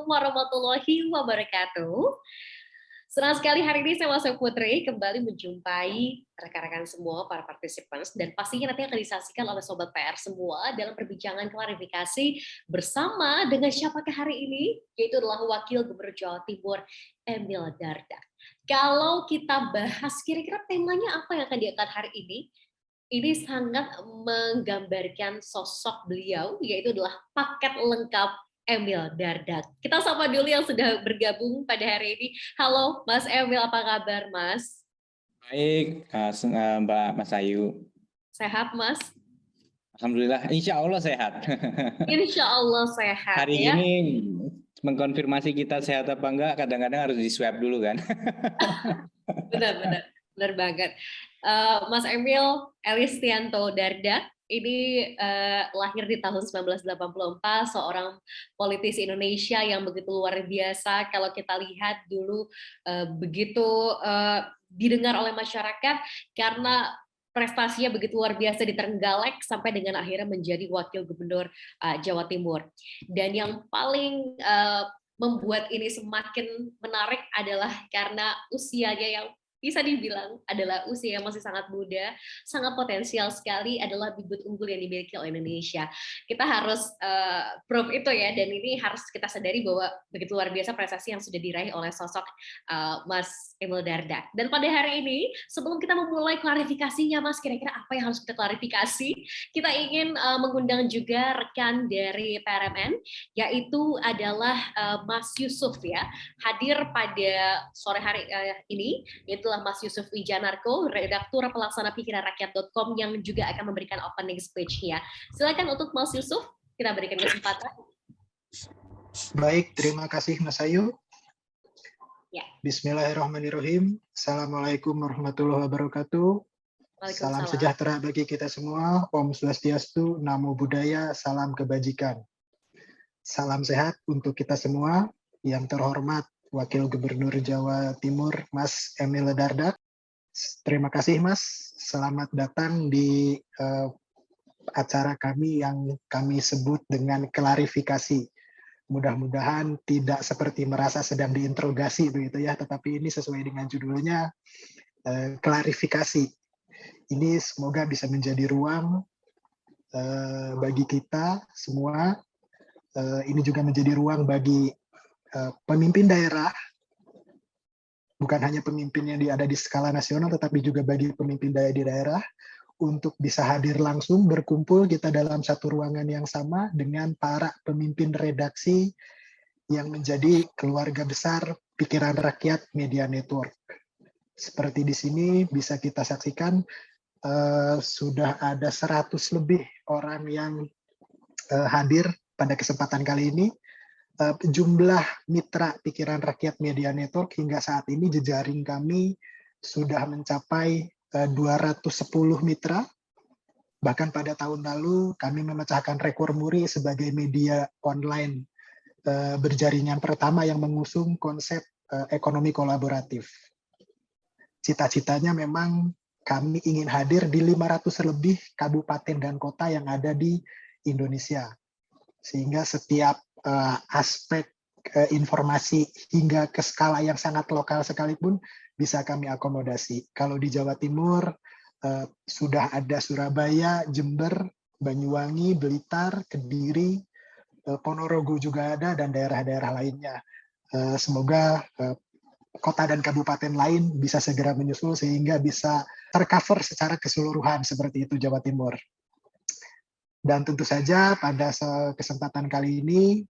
warahmatullahi wabarakatuh. Senang sekali hari ini saya Wasya Putri kembali menjumpai rekan-rekan semua, para participants, dan pastinya nanti akan disaksikan oleh Sobat PR semua dalam perbincangan klarifikasi bersama dengan siapakah hari ini, yaitu adalah Wakil Gubernur Jawa Timur, Emil Dardak. Kalau kita bahas kira-kira temanya apa yang akan diangkat hari ini sangat menggambarkan sosok beliau, yaitu adalah paket lengkap Emil Dardak. Kita sapa dulu yang sudah bergabung pada hari ini. Halo Mas Emil, apa kabar Mas? Baik, Mbak Mas Ayu. Sehat Mas? Alhamdulillah, insya Allah sehat. Insya Allah sehat Hari ya. ini mengkonfirmasi kita sehat apa enggak, kadang-kadang harus di swab dulu kan. Benar banget. Mas Emil Elistianto Dardak ini lahir di tahun 1984, seorang politisi Indonesia yang begitu luar biasa. Kalau kita lihat dulu begitu didengar oleh masyarakat karena prestasinya begitu luar biasa di Trenggalek sampai dengan akhirnya menjadi wakil gubernur Jawa Timur. Dan yang paling membuat ini semakin menarik adalah karena usianya yang bisa dibilang adalah usia yang masih sangat muda, sangat potensial sekali, adalah bibit unggul yang dimiliki oleh Indonesia. Kita harus proof itu ya, dan ini harus kita sadari bahwa begitu luar biasa prestasi yang sudah diraih oleh sosok Mas Emil Dardak. Dan pada hari ini, sebelum kita memulai klarifikasinya Mas, kira-kira apa yang harus kita klarifikasi, kita ingin mengundang juga rekan dari PRMN, yaitu adalah Mas Yusuf ya, hadir pada sore hari ini, yaitu Mas Yusuf Wijanarko, redaktur pelaksana pikiranrakyat.com yang juga akan memberikan opening speech-nya. Silakan untuk Mas Yusuf, kita berikan kesempatan. Baik, terima kasih Mas Ayu. Ya. Bismillahirrahmanirrahim. Assalamualaikum warahmatullahi wabarakatuh. Salam sejahtera bagi kita semua. Om Swastiastu, Namo Buddhaya, salam kebajikan. Salam sehat untuk kita semua. Yang terhormat Wakil Gubernur Jawa Timur, Mas Emil Dardak. Terima kasih Mas. Selamat datang di acara kami yang kami sebut dengan klarifikasi. Mudah-mudahan tidak seperti merasa sedang diinterogasi begitu ya, tetapi ini sesuai dengan judulnya klarifikasi. Ini semoga bisa menjadi ruang bagi kita semua. Ini juga menjadi ruang bagi pemimpin daerah, bukan hanya pemimpin yang ada di skala nasional, tetapi juga bagi pemimpin daerah di daerah, untuk bisa hadir langsung berkumpul kita dalam satu ruangan yang sama dengan para pemimpin redaksi yang menjadi keluarga besar Pikiran Rakyat Media Network. Seperti di sini bisa kita saksikan sudah ada 100 lebih orang yang hadir pada kesempatan kali ini. Jumlah mitra Pikiran Rakyat Media Network hingga saat ini jejaring kami sudah mencapai 210 mitra. Bahkan pada tahun lalu kami memecahkan rekor muri sebagai media online berjaringan pertama yang mengusung konsep ekonomi kolaboratif. Cita-citanya memang kami ingin hadir di 500 lebih kabupaten dan kota yang ada di Indonesia. Sehingga setiap aspek informasi hingga ke skala yang sangat lokal sekalipun bisa kami akomodasi. Kalau di Jawa Timur sudah ada Surabaya, Jember, Banyuwangi, Blitar, Kediri, Ponorogo juga ada, dan daerah-daerah lainnya. Semoga kota dan kabupaten lain bisa segera menyusul sehingga bisa tercover secara keseluruhan seperti itu Jawa Timur. Dan tentu saja pada kesempatan kali ini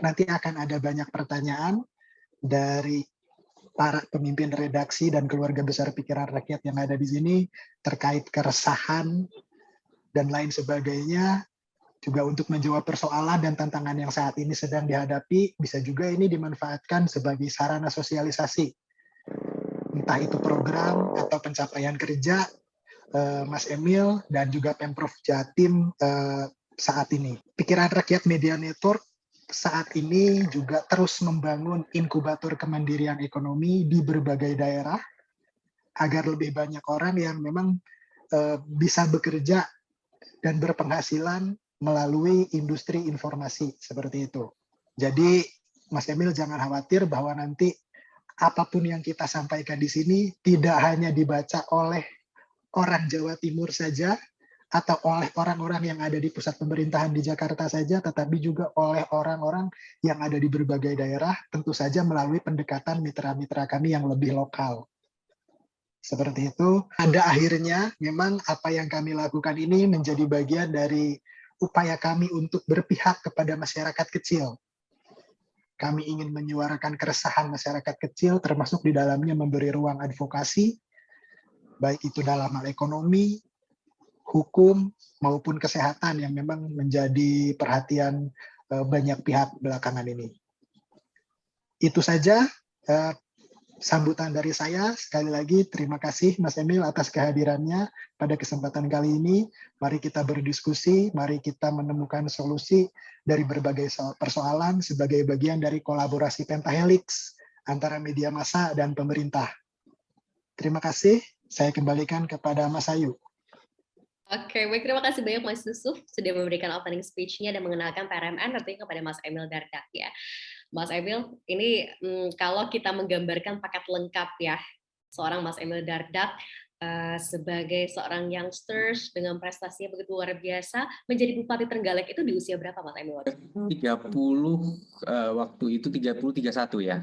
nanti akan ada banyak pertanyaan dari para pemimpin redaksi dan keluarga besar Pikiran Rakyat yang ada di sini terkait keresahan dan lain sebagainya, juga untuk menjawab persoalan dan tantangan yang saat ini sedang dihadapi. Bisa juga ini dimanfaatkan sebagai sarana sosialisasi, entah itu program atau pencapaian kerja Mas Emil dan juga Pemprov Jatim saat ini. Pikiran Rakyat Media Network saat ini juga terus membangun inkubator kemandirian ekonomi di berbagai daerah agar lebih banyak orang yang memang bisa bekerja dan berpenghasilan melalui industri informasi seperti itu. Jadi Mas Emil jangan khawatir bahwa nanti apapun yang kita sampaikan di sini tidak hanya dibaca oleh orang Jawa Timur saja atau oleh orang-orang yang ada di pusat pemerintahan di Jakarta saja, tetapi juga oleh orang-orang yang ada di berbagai daerah, tentu saja melalui pendekatan mitra-mitra kami yang lebih lokal. Seperti itu. Pada akhirnya, memang apa yang kami lakukan ini menjadi bagian dari upaya kami untuk berpihak kepada masyarakat kecil. Kami ingin menyuarakan keresahan masyarakat kecil, termasuk di dalamnya memberi ruang advokasi, baik itu dalam hal ekonomi, hukum, maupun kesehatan yang memang menjadi perhatian banyak pihak belakangan ini. Itu saja sambutan dari saya. Sekali lagi terima kasih Mas Emil atas kehadirannya pada kesempatan kali ini. Mari kita berdiskusi, mari kita menemukan solusi dari berbagai persoalan sebagai bagian dari kolaborasi pentahelix antara media massa dan pemerintah. Terima kasih. Saya kembalikan kepada Mas Ayu. Oke, baik, terima kasih banyak Mas Yusuf sudah memberikan opening speech-nya dan mengenalkan PRMN tentunya kepada Mas Emil Dardak ya. Mas Emil, ini kalau kita menggambarkan paket lengkap ya, seorang Mas Emil Dardak sebagai seorang youngsters dengan prestasinya begitu luar biasa, menjadi Bupati Trenggalek itu di usia berapa Mas Emil? 30, waktu itu 30-31 ya.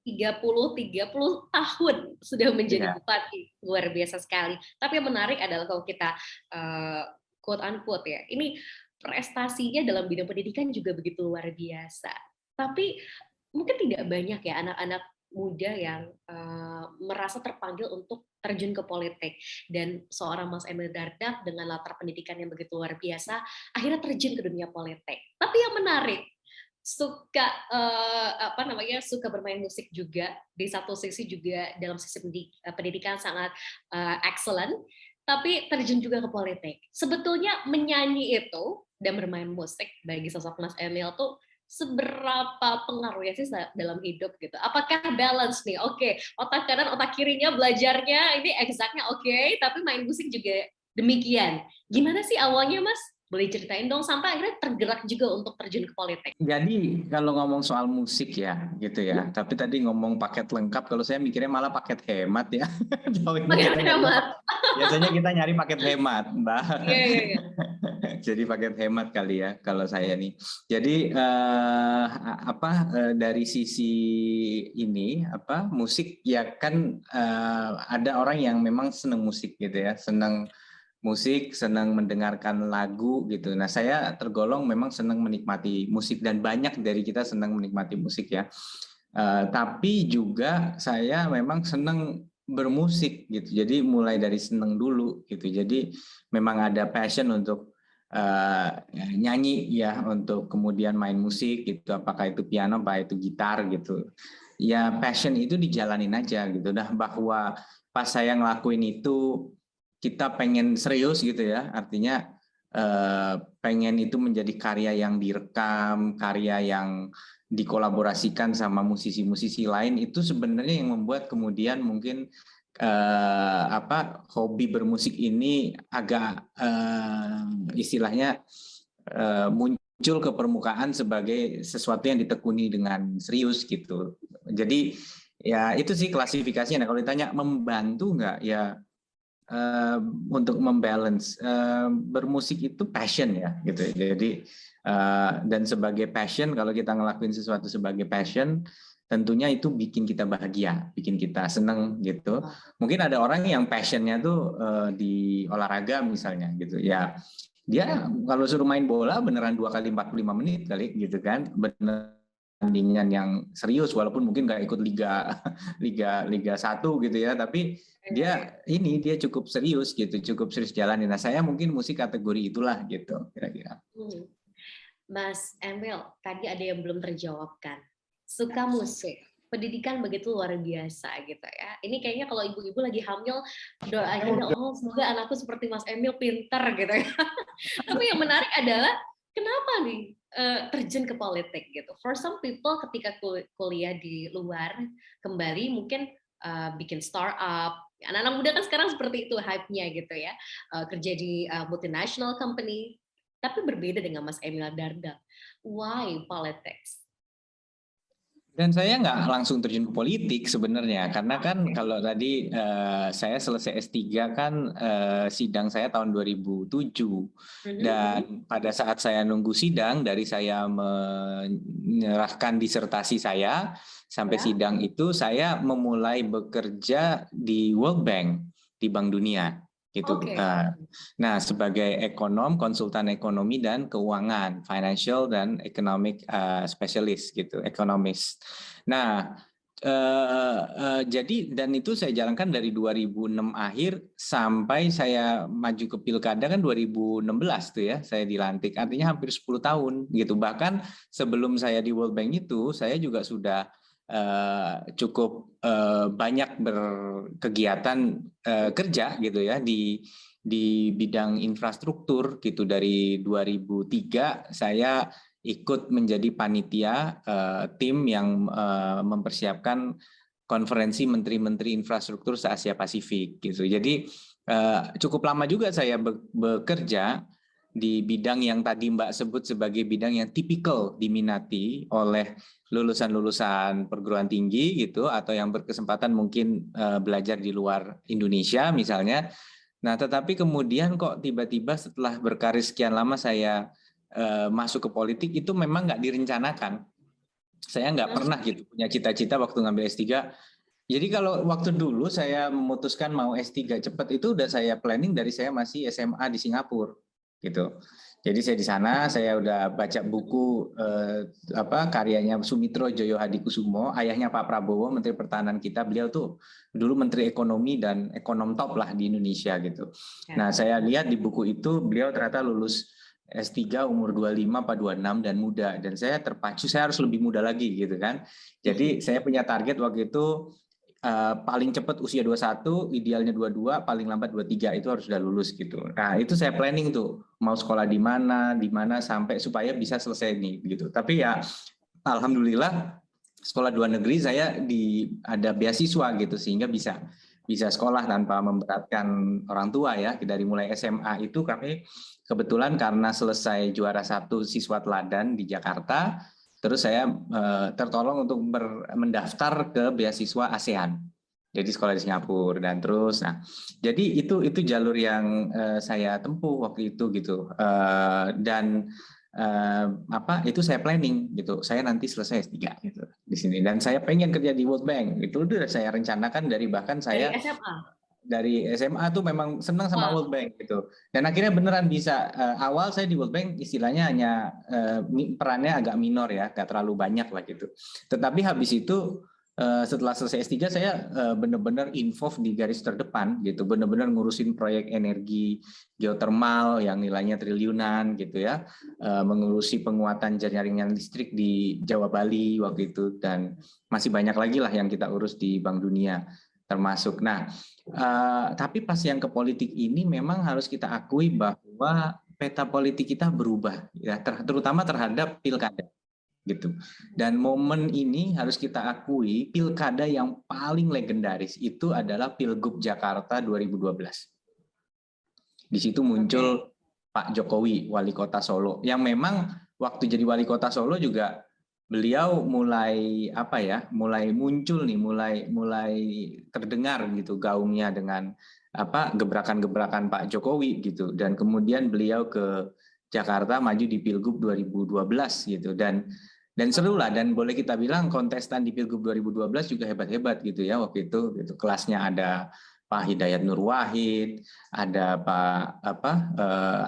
30 tahun sudah menjadi Iya. bupati, luar biasa sekali. Tapi yang menarik adalah kalau kita quote unquote ya, ini prestasinya dalam bidang pendidikan juga begitu luar biasa. Tapi mungkin tidak banyak ya anak-anak muda yang merasa terpanggil untuk terjun ke politik, dan seorang Mas Emil Dardak dengan latar pendidikan yang begitu luar biasa akhirnya terjun ke dunia politik. Tapi yang menarik, suka suka bermain musik juga, di satu sisi juga dalam sisi pendidikan sangat excellent, tapi terjun juga ke politik. Sebetulnya menyanyi itu dan bermain musik bagi sosok Mas Emil tuh seberapa pengaruhnya sih dalam hidup gitu? Apakah balance nih? Oke, otak kanan, otak kirinya belajarnya ini exactnya oke, tapi main musik juga demikian. Gimana sih awalnya Mas? Boleh ceritain dong, sampai akhirnya tergerak juga untuk terjun ke politik. Jadi kalau ngomong soal musik ya gitu ya, tapi tadi ngomong paket lengkap, kalau saya mikirnya malah paket hemat ya. Paket hemat. Biasanya kita nyari paket hemat, Mbak. Iya. Jadi paket hemat kali ya kalau saya nih. Jadi dari sisi ini musik ya kan, ada orang yang memang senang musik gitu ya, senang musik, senang mendengarkan lagu gitu. Nah, saya tergolong memang senang menikmati musik dan banyak dari kita senang menikmati musik ya. Tapi juga saya memang senang bermusik gitu. Jadi mulai dari senang dulu gitu. Jadi memang ada passion untuk nyanyi ya, untuk kemudian main musik gitu. Apakah itu piano, apakah itu gitar gitu. Ya passion itu dijalanin aja gitu. Dah bahwa pas saya ngelakuin itu kita pengen serius gitu ya, artinya pengen itu menjadi karya yang direkam, karya yang dikolaborasikan sama musisi-musisi lain, itu sebenarnya yang membuat kemudian mungkin hobi bermusik ini agak istilahnya muncul ke permukaan sebagai sesuatu yang ditekuni dengan serius gitu. Jadi ya itu sih klasifikasinya. Nah, kalau ditanya membantu nggak ya, untuk membalance, bermusik itu passion ya gitu. Jadi dan sebagai passion, kalau kita ngelakuin sesuatu sebagai passion, tentunya itu bikin kita bahagia, bikin kita seneng gitu. Mungkin ada orang yang passionnya tuh di olahraga misalnya gitu ya, dia kalau suruh main bola beneran 2 kali 45 menit kali gitu kan, bener pertandingan yang serius, walaupun mungkin nggak ikut Liga 1 gitu ya, tapi dia cukup serius gitu, cukup serius jalanin. Nah, saya mungkin musik kategori itulah gitu kira-kira. Mas Emil, tadi ada yang belum terjawabkan. Suka musik, pendidikan begitu luar biasa gitu ya. Ini kayaknya kalau ibu-ibu lagi hamil, doain semoga anakku seperti Mas Emil pinter gitu ya. Tapi yang menarik adalah kenapa nih terjun ke politik gitu? For some people ketika kuliah di luar kembali mungkin bikin startup. Anak-anak muda kan sekarang seperti itu hype-nya gitu ya. Kerja di multinational company. Tapi berbeda dengan Mas Emil Dardak. Why politics? Dan saya nggak langsung terjun ke politik sebenarnya, karena kan kalau tadi saya selesai S3 kan sidang saya tahun 2007. Dan pada saat saya nunggu sidang, dari saya menyerahkan disertasi saya sampai sidang itu, saya memulai bekerja di World Bank, di Bank Dunia. Gitu. Nah, sebagai ekonom, konsultan ekonomi dan keuangan, financial dan economic specialist gitu, ekonomis. Nah, jadi dan itu saya jalankan dari 2006 akhir sampai saya maju ke pilkada kan 2016 tuh ya, saya dilantik. Artinya hampir 10 tahun gitu. Bahkan sebelum saya di World Bank itu, saya juga sudah cukup banyak berkegiatan kerja gitu ya di bidang infrastruktur gitu. Dari 2003 saya ikut menjadi panitia tim yang mempersiapkan konferensi menteri-menteri infrastruktur se-Asia Pasifik gitu. Jadi cukup lama juga saya bekerja di bidang yang tadi Mbak sebut sebagai bidang yang tipikal diminati oleh lulusan-lulusan perguruan tinggi gitu, atau yang berkesempatan mungkin belajar di luar Indonesia misalnya. Nah, tetapi kemudian kok tiba-tiba setelah berkarir sekian lama saya masuk ke politik, itu memang nggak direncanakan. Saya nggak pernah gitu punya cita-cita waktu ngambil S3. Jadi kalau waktu dulu saya memutuskan mau S3 cepat, itu udah saya planning dari saya masih SMA di Singapura gitu. Jadi saya di sana, saya udah baca buku karyanya Sumitro Joyo Hadikusumo, ayahnya Pak Prabowo, Menteri Pertahanan kita. Beliau tuh dulu Menteri Ekonomi dan ekonom top lah di Indonesia gitu. Nah, saya lihat di buku itu beliau ternyata lulus S3 umur 25 apa 26 dan muda, dan saya terpacu saya harus lebih muda lagi gitu kan. Jadi saya punya target waktu itu paling cepat usia 21, idealnya 22, paling lambat 23 itu harus sudah lulus gitu. Nah, itu saya planning tuh mau sekolah di mana sampai supaya bisa selesai nih gitu. Tapi ya alhamdulillah sekolah luar negeri saya ada beasiswa gitu, sehingga bisa sekolah tanpa memberatkan orang tua ya. Dari mulai SMA itu kami kebetulan karena selesai juara 1 siswa teladan di Jakarta, terus saya tertolong untuk mendaftar ke beasiswa ASEAN. Jadi sekolah di Singapura dan terus. Nah, jadi itu jalur yang saya tempuh waktu itu gitu. Dan itu saya planning gitu. Saya nanti selesai S3 gitu di sini, dan saya pengen kerja di World Bank. Itu udah saya rencanakan dari bahkan saya dari SMA tuh memang senang sama World Bank gitu. Dan akhirnya beneran bisa. Awal saya di World Bank istilahnya hanya perannya agak minor ya, nggak terlalu banyak lah gitu. Tetapi habis itu setelah selesai S3 saya benar-benar involved di garis terdepan gitu, benar-benar ngurusin proyek energi geotermal yang nilainya triliunan gitu ya, mengurusi penguatan jaringan listrik di Jawa Bali waktu itu, dan masih banyak lagi lah yang kita urus di Bank Dunia termasuk. Nah, tapi pas yang ke politik ini memang harus kita akui bahwa peta politik kita berubah ya, terutama terhadap pilkada gitu. Dan momen ini harus kita akui, pilkada yang paling legendaris itu adalah Pilgub Jakarta 2012. Di situ muncul Pak Jokowi, wali kota Solo, yang memang waktu jadi wali kota Solo juga beliau mulai muncul nih, mulai terdengar gitu gaungnya dengan gebrakan-gebrakan Pak Jokowi gitu. Dan kemudian beliau ke Jakarta maju di Pilgub 2012 gitu, dan seru lah. Dan boleh kita bilang kontestan di Pilgub 2012 juga hebat-hebat gitu ya waktu itu gitu. Kelasnya ada Pak Hidayat Nur Wahid, ada Pak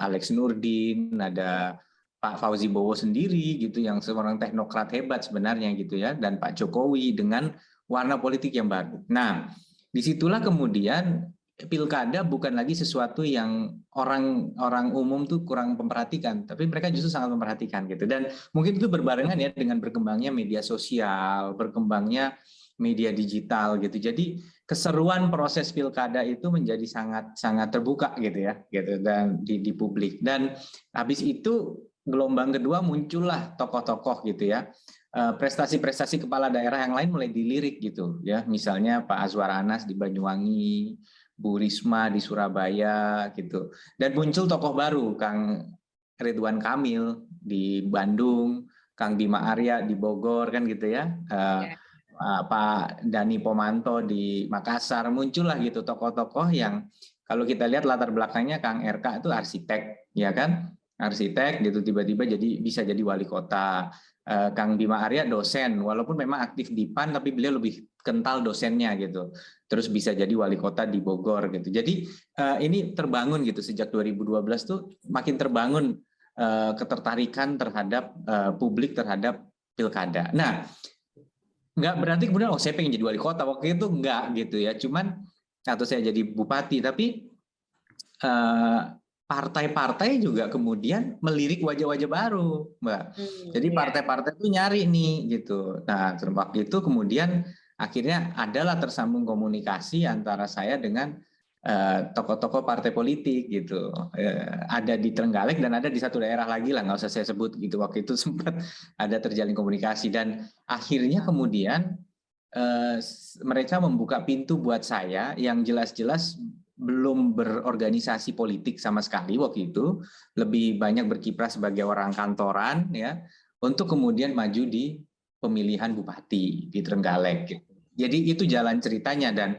Alex Nurdin, ada Pak Fauzi Bowo sendiri gitu, yang seorang teknokrat hebat sebenarnya gitu ya, dan Pak Jokowi dengan warna politik yang baru. Nah, disitulah kemudian pilkada bukan lagi sesuatu yang orang umum tuh kurang memperhatikan, tapi mereka justru sangat memperhatikan gitu. Dan mungkin itu berbarengan ya dengan berkembangnya media sosial, berkembangnya media digital gitu. Jadi keseruan proses pilkada itu menjadi sangat terbuka gitu ya, gitu, dan di publik. Dan habis itu gelombang kedua muncullah tokoh-tokoh gitu ya. Prestasi-prestasi kepala daerah yang lain mulai dilirik gitu ya. Misalnya Pak Azwar Anas di Banyuwangi, Bu Risma di Surabaya gitu. Dan muncul tokoh baru, Kang Ridwan Kamil di Bandung, Kang Bima Arya di Bogor kan gitu ya. Pak Dani Pomanto di Makassar, muncullah gitu tokoh-tokoh yang kalau kita lihat latar belakangnya Kang RK itu arsitek, ya kan? Arsitek gitu tiba-tiba bisa jadi wali kota. Kang Bima Arya dosen, walaupun memang aktif di PAN tapi beliau lebih kental dosennya gitu. Terus bisa jadi wali kota di Bogor gitu. Jadi ini terbangun gitu sejak 2012 tuh makin terbangun ketertarikan terhadap publik terhadap pilkada. Nah, nggak berarti kemudian saya pengen jadi wali kota waktu itu nggak gitu ya, cuman atau saya jadi bupati, tapi partai-partai juga kemudian melirik wajah-wajah baru, Mbak. Jadi partai-partai itu nyari nih gitu. Nah, waktu itu kemudian akhirnya adalah tersambung komunikasi antara saya dengan tokoh-tokoh partai politik gitu. Ada di Trenggalek dan ada di satu daerah lagi lah, nggak usah saya sebut gitu. Waktu itu sempat ada terjalin komunikasi dan akhirnya kemudian mereka membuka pintu buat saya yang jelas-jelas belum berorganisasi politik sama sekali waktu itu, lebih banyak berkiprah sebagai orang kantoran ya, untuk kemudian maju di pemilihan bupati di Trenggalek gitu. Jadi itu jalan ceritanya dan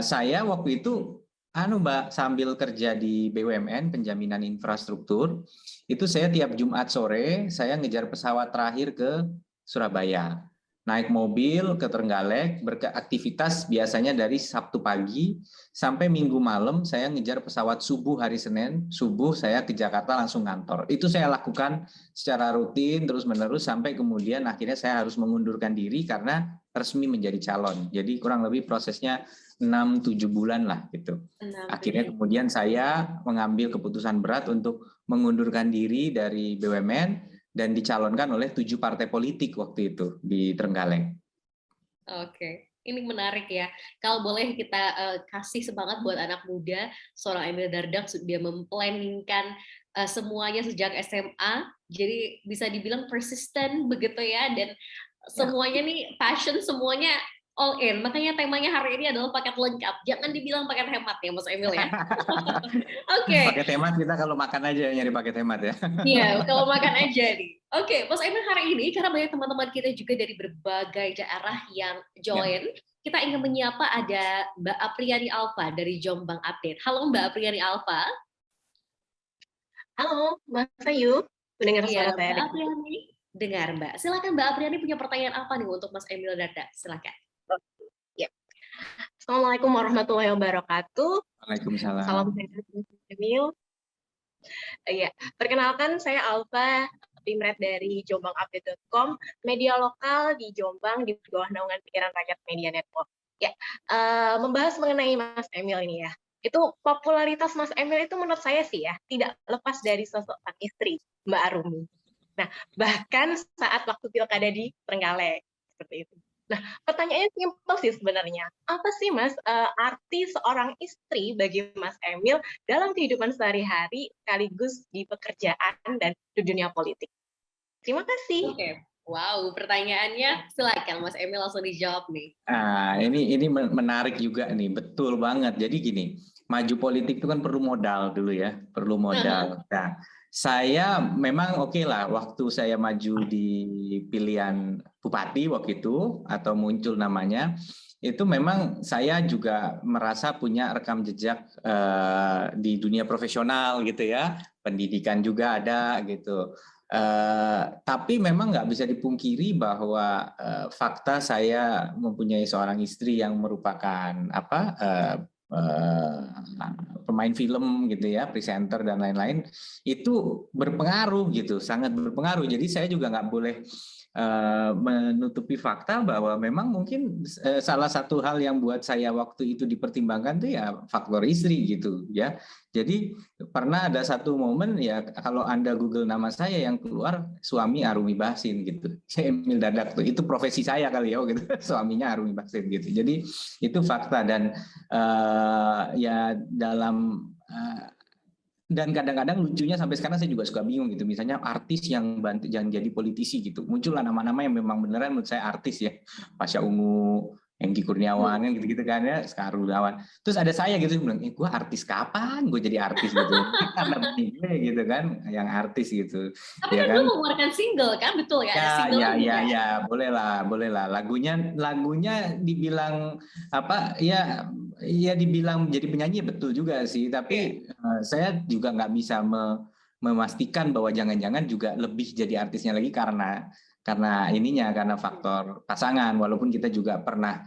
saya waktu itu Mbak, sambil kerja di BUMN penjaminan infrastruktur, itu saya tiap Jumat sore saya ngejar pesawat terakhir ke Surabaya. Naik mobil ke Trenggalek, beraktivitas biasanya dari Sabtu pagi sampai Minggu malam saya ngejar pesawat subuh hari Senin, subuh saya ke Jakarta langsung kantor. Itu saya lakukan secara rutin terus-menerus sampai kemudian akhirnya saya harus mengundurkan diri karena resmi menjadi calon. Jadi kurang lebih prosesnya 6-7 bulan lah gitu. Akhirnya kemudian saya mengambil keputusan berat untuk mengundurkan diri dari BUMN dan dicalonkan oleh 7 partai politik waktu itu di Trenggalek. Oke, ini menarik ya. Kalau boleh kita kasih semangat buat anak muda, seorang Emil Dardak dia memplanningkan semuanya sejak SMA, jadi bisa dibilang persisten begitu ya, dan semuanya nih passion, semuanya all in. Makanya temanya hari ini adalah paket lengkap. Jangan dibilang paket hemat ya, Mas Emil ya. Oke. Paket hemat kita kalau makan aja nyari paket hemat ya. Iya, kalau makan aja nih. Oke, Mas Emil hari ini karena banyak teman-teman kita juga dari berbagai daerah yang join, kita ingin menyapa ada Mbak Apriani Alfa dari Jombang Update. Halo Mbak Apriani Alfa. Halo, Mas Ayu. Mendengar suara saya? Mbak Apriani. Dengar, Mbak. Silakan Mbak Apriani punya pertanyaan apa nih untuk Mas Emil Dardak? Silakan. Ya. Assalamualaikum warahmatullahi wabarakatuh. Waalaikumsalam. Salam sehat Mas Emil. Ya, perkenalkan saya Alfa, Pimret dari jombangupdate.com, media lokal di Jombang di bawah naungan Pikiran Rakyat Media Network. Ya, membahas mengenai Mas Emil ini ya. Itu popularitas Mas Emil itu menurut saya sih ya tidak lepas dari sosok sang istri Mbak Arumi. Nah, bahkan saat waktu pilkada di Trenggalek seperti itu. Nah, pertanyaannya simpel sih sebenarnya. Apa sih Mas arti seorang istri bagi Mas Emil dalam kehidupan sehari-hari sekaligus di pekerjaan dan di dunia politik? Terima kasih. Oke. Wow, pertanyaannya silakan Mas Emil langsung dijawab nih. Ini menarik juga nih, betul banget. Jadi gini, maju politik itu kan perlu modal dulu ya, perlu modal. Nah, saya memang oke lah waktu saya maju di pilihan bupati waktu itu atau muncul namanya, itu memang saya juga merasa punya rekam jejak di dunia profesional gitu ya, pendidikan juga ada gitu. Tapi memang nggak bisa dipungkiri bahwa fakta saya mempunyai seorang istri yang merupakan pemain film gitu ya, presenter dan lain-lain, itu berpengaruh gitu, sangat berpengaruh. Jadi saya juga nggak boleh menutupi fakta bahwa memang mungkin salah satu hal yang buat saya waktu itu dipertimbangkan tuh ya faktor istri gitu ya. Jadi pernah ada satu momen ya, kalau Anda Google nama saya yang keluar suami Arumi Bachsin gitu. Saya Emil Dardak tuh, itu profesi saya kali ya gitu. Suaminya Arumi Bachsin gitu. Jadi itu fakta dan ya dalam dan kadang-kadang lucunya sampai sekarang saya juga suka bingung gitu. Misalnya artis yang bantu yang jadi politisi gitu. Muncullah nama-nama yang memang beneran menurut saya artis ya. Pasha Ungu, Hengki Kurniawan kan gitu-gitu kan ya, Sekar Gunawan. Terus ada saya gitu bilang, gue artis kapan? Gue jadi artis gitu. Karena gue gitu kan, yang artis gitu. Tapi Ya kan kan? dulu mengeluarkan single kan, betul ya? Ada single Ya, boleh lah. Lagunya dibilang apa? Ya dibilang jadi penyanyi betul juga sih. Tapi saya juga nggak bisa memastikan bahwa jangan-jangan juga lebih jadi artisnya lagi karena karena faktor pasangan, walaupun kita juga pernah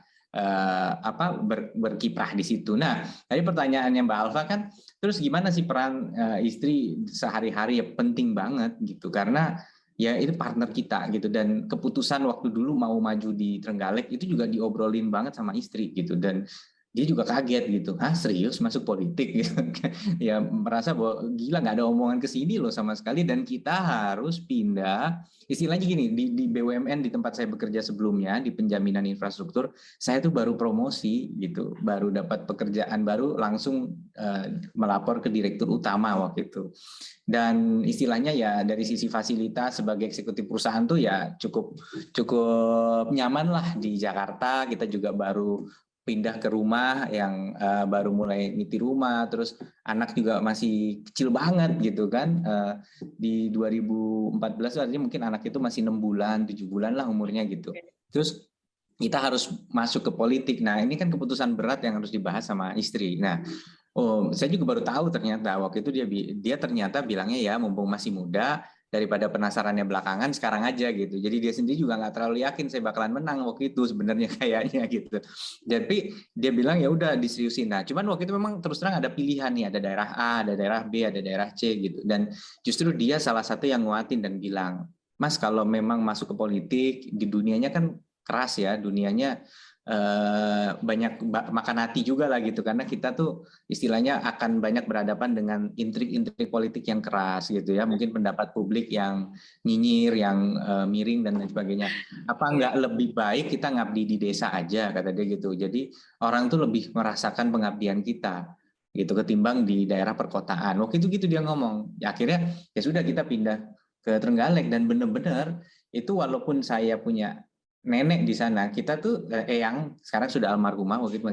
berkiprah di situ. Nah, tadi pertanyaannya Mbak Alfa kan, terus gimana sih peran istri sehari-hari? Ya penting banget gitu, karena ya itu partner kita gitu, dan keputusan waktu dulu mau maju di Trenggalek itu juga diobrolin banget sama istri gitu, dan dia juga kaget gitu, serius masuk politik gitu. Ya merasa bahwa gila, nggak ada omongan ke sini loh sama sekali, dan kita harus pindah. Istilahnya gini, di BUMN di tempat saya bekerja sebelumnya di penjaminan infrastruktur, saya tuh baru promosi gitu, baru dapat pekerjaan baru, langsung melapor ke direktur utama waktu itu. Dan istilahnya ya dari sisi fasilitas sebagai eksekutif perusahaan tuh ya cukup nyaman lah di Jakarta. Kita juga baru pindah ke rumah yang baru mulai nyetir rumah, terus anak juga masih kecil banget gitu kan. Di 2014 artinya mungkin anak itu masih 6 bulan, 7 bulan lah umurnya gitu. Terus kita harus masuk ke politik. Nah, ini kan keputusan berat yang harus dibahas sama istri. Nah, saya juga baru tahu ternyata waktu itu dia ternyata bilangnya ya mumpung masih muda, daripada penasarannya belakangan sekarang aja gitu. Jadi dia sendiri juga nggak terlalu yakin saya bakalan menang waktu itu sebenarnya kayaknya gitu. Jadi dia bilang ya udah diseriusin. Nah, cuman waktu itu memang terus terang ada pilihan nih, ada daerah A, ada daerah B, ada daerah C gitu. Dan justru dia salah satu yang nguatin dan bilang, Mas kalau memang masuk ke politik, di dunianya kan keras ya, dunianya banyak makan hati juga lah gitu, karena kita tuh istilahnya akan banyak berhadapan dengan intrik-intrik politik yang keras gitu ya, mungkin pendapat publik yang nyinyir, yang miring dan lain sebagainya. Apa nggak lebih baik kita ngabdi di desa aja, kata dia gitu. Jadi orang tuh lebih merasakan pengabdian kita gitu ketimbang di daerah perkotaan. Waktu itu gitu dia ngomong. Ya akhirnya ya sudah kita pindah ke Trenggalek, dan benar-benar itu walaupun saya punya nenek di sana, kita tuh yang sekarang sudah almarhumah waktu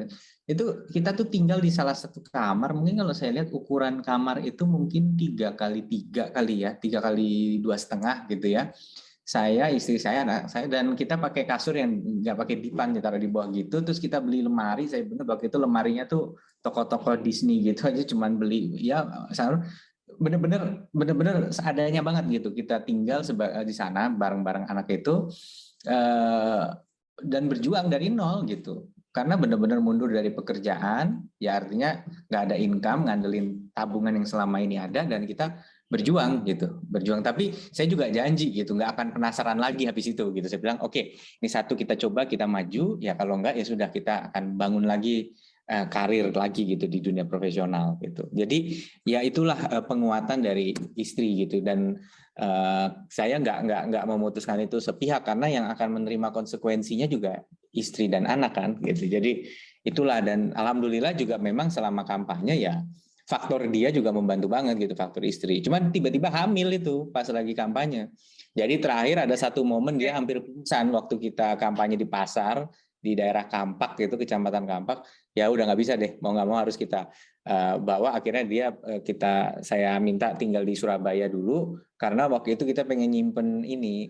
itu kita tuh tinggal di salah satu kamar. Mungkin kalau saya lihat ukuran kamar itu mungkin 3x3 kali ya, 3x2,5 gitu ya. Saya, istri saya, anak saya, dan kita pakai kasur yang nggak pakai dipan, ditaruh di bawah gitu. Terus kita beli lemari. Saya bener waktu itu lemarinya tuh toko-toko Disney gitu aja, cuman beli ya bener-bener seadanya banget gitu. Kita tinggal di sana bareng-bareng anak itu. Dan berjuang dari nol gitu, karena benar-benar mundur dari pekerjaan, ya artinya nggak ada income, ngandelin tabungan yang selama ini ada, dan kita berjuang. Tapi saya juga janji gitu, nggak akan penasaran lagi habis itu gitu. Saya bilang oke, ini satu kita coba, kita maju, ya kalau nggak ya sudah, kita akan bangun lagi karir lagi gitu di dunia profesional gitu. Jadi ya itulah penguatan dari istri gitu, dan saya nggak memutuskan itu sepihak, karena yang akan menerima konsekuensinya juga istri dan anak kan gitu. Jadi itulah, dan alhamdulillah juga memang selama kampanye ya faktor dia juga membantu banget gitu, faktor istri. Cuman tiba-tiba hamil itu pas lagi kampanye. Jadi terakhir ada satu momen dia hampir pingsan waktu kita kampanye di pasar di daerah Kampak gitu, Kecamatan Kampak. Ya udah nggak bisa deh, mau nggak mau harus kita bawa. Akhirnya saya minta tinggal di Surabaya dulu, karena waktu itu kita pengen nyimpen ini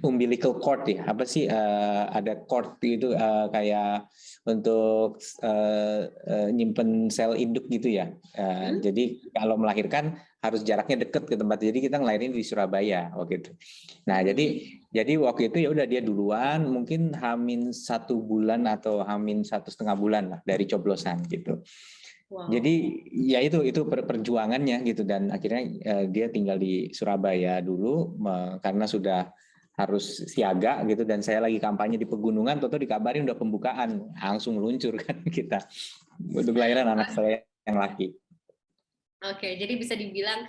umbilical cord ya, apa sih ada cord itu kayak untuk nyimpen sel induk gitu ya. Jadi kalau melahirkan harus jaraknya deket ke tempat, jadi kita ngelahirin di Surabaya waktu itu. Nah jadi waktu itu ya udah dia duluan, mungkin H-1 bulan atau H-1,5 bulan lah dari coblosan gitu. Wow. Jadi ya itu perjuangannya gitu, dan akhirnya dia tinggal di Surabaya dulu karena sudah harus siaga gitu, dan saya lagi kampanye di pegunungan, toto dikabarin udah pembukaan, langsung meluncur kan kita untuk lahiran anak saya yang laki. Oke, jadi bisa dibilang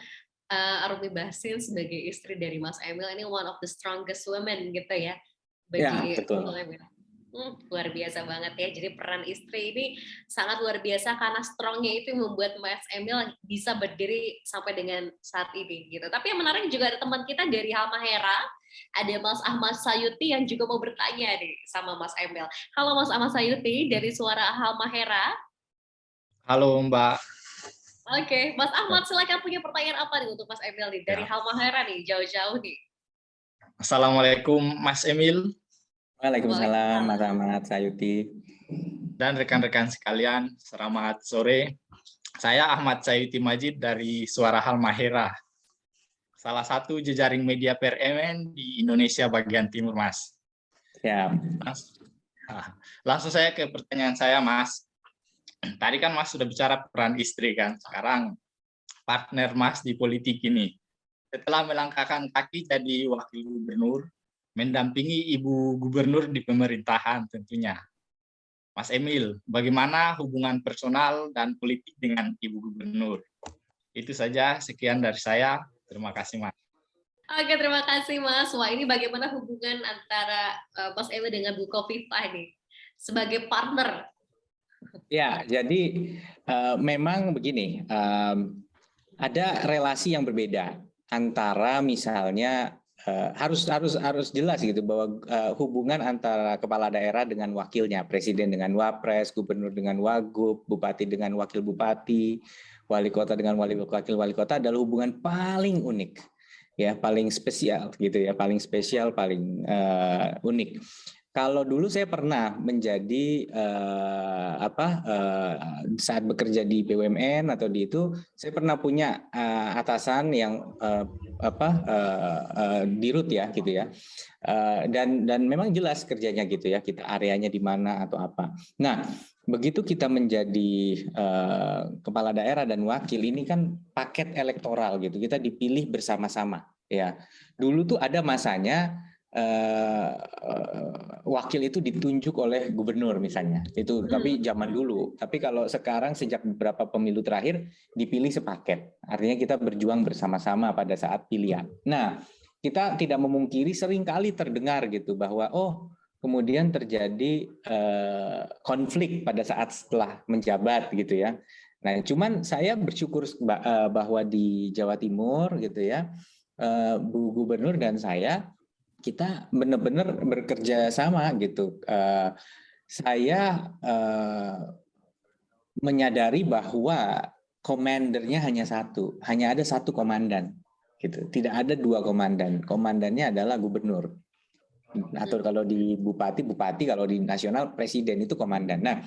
Arumi Basin sebagai istri dari Mas Emil ini one of the strongest women gitu ya bagi ya, betul. Emil. Luar biasa banget ya. Jadi peran istri ini sangat luar biasa karena strongnya itu yang membuat Mas Emil bisa berdiri sampai dengan saat ini gitu. Tapi yang menarik juga ada teman kita dari Halmahera, ada Mas Ahmad Sayuti yang juga mau bertanya nih sama Mas Emil. Halo Mas Ahmad Sayuti dari Suara Halmahera. Halo Mbak. Oke, Mas Ahmad silakan, punya pertanyaan apa nih untuk Mas Emil nih dari Halmahera nih, jauh-jauh nih. Assalamualaikum Mas Emil. Waalaikumsalam Mas Ahmad Sayuti. Dan rekan-rekan sekalian, selamat sore. Saya Ahmad Sayuti Majid dari Suara Halmahera, salah satu jejaring media PRMN di Indonesia bagian timur, Mas. Ya. Langsung saya ke pertanyaan saya, Mas. Tadi kan Mas sudah bicara peran istri kan, sekarang partner Mas di politik ini. Setelah melangkahkan kaki jadi wakil gubernur, mendampingi Ibu Gubernur di pemerintahan tentunya. Mas Emil, bagaimana hubungan personal dan politik dengan Ibu Gubernur? Itu saja, sekian dari saya. Terima kasih, Mas. Oke, terima kasih Mas. Wah, ini bagaimana hubungan antara Mas Emil dengan Bu Khofifah nih sebagai partner? Ya, jadi memang begini, ada relasi yang berbeda antara misalnya harus jelas gitu bahwa hubungan antara kepala daerah dengan wakilnya, presiden dengan wapres, gubernur dengan wagub, bupati dengan wakil bupati, wali kota dengan wakil wali kota adalah hubungan paling unik, ya, paling spesial gitu ya, paling spesial, paling unik. Kalau dulu saya pernah menjadi saat bekerja di BUMN atau di itu, saya pernah punya atasan yang dirut ya gitu ya, dan memang jelas kerjanya gitu ya, kita areanya di mana atau apa. Nah, begitu kita menjadi kepala daerah dan wakil, ini kan paket elektoral gitu, kita dipilih bersama-sama ya. Dulu tuh ada masanya wakil itu ditunjuk oleh gubernur misalnya, itu tapi zaman dulu. Tapi kalau sekarang sejak beberapa pemilu terakhir dipilih sepaket, artinya kita berjuang bersama-sama pada saat pilihan. Nah, kita tidak memungkiri seringkali terdengar gitu bahwa kemudian terjadi konflik pada saat setelah menjabat gitu ya. Nah, cuman saya bersyukur bahwa di Jawa Timur gitu ya, Bu Gubernur dan saya, kita benar-benar bekerja sama gitu. Saya menyadari bahwa komandernya hanya satu, hanya ada satu komandan, gitu. Tidak ada dua komandan. Komandannya adalah gubernur. Atau kalau di bupati, kalau di nasional presiden itu komandan. Nah,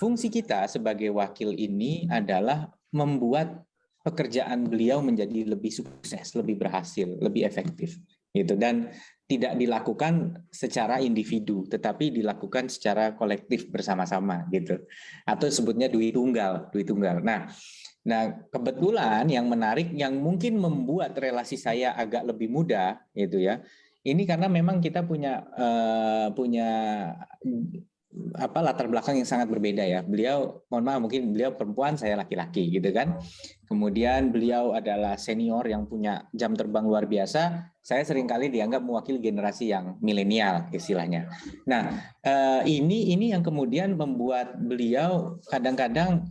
fungsi kita sebagai wakil ini adalah membuat pekerjaan beliau menjadi lebih sukses, lebih berhasil, lebih efektif, gitu. Dan tidak dilakukan secara individu, tetapi dilakukan secara kolektif bersama-sama gitu. Atau sebutnya duit tunggal. Nah, kebetulan yang menarik yang mungkin membuat relasi saya agak lebih mudah gitu ya. Ini karena memang kita punya latar belakang yang sangat berbeda ya. Beliau, mohon maaf, mungkin beliau perempuan, saya laki-laki gitu kan. Kemudian beliau adalah senior yang punya jam terbang luar biasa. Saya seringkali dianggap mewakili generasi yang milenial istilahnya. Nah, ini yang kemudian membuat beliau kadang-kadang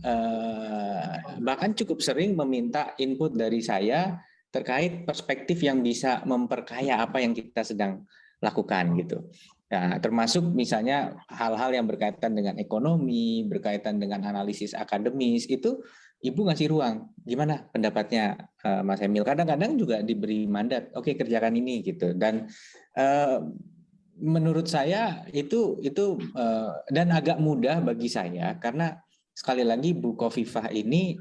bahkan cukup sering meminta input dari saya terkait perspektif yang bisa memperkaya apa yang kita sedang lakukan gitu. Nah, termasuk misalnya hal-hal yang berkaitan dengan ekonomi, berkaitan dengan analisis akademis, itu Ibu ngasih ruang. Gimana pendapatnya Mas Emil? Kadang-kadang juga diberi mandat, oke, kerjakan ini gitu. Dan menurut saya itu dan agak mudah bagi saya karena sekali lagi Bu Khofifah ini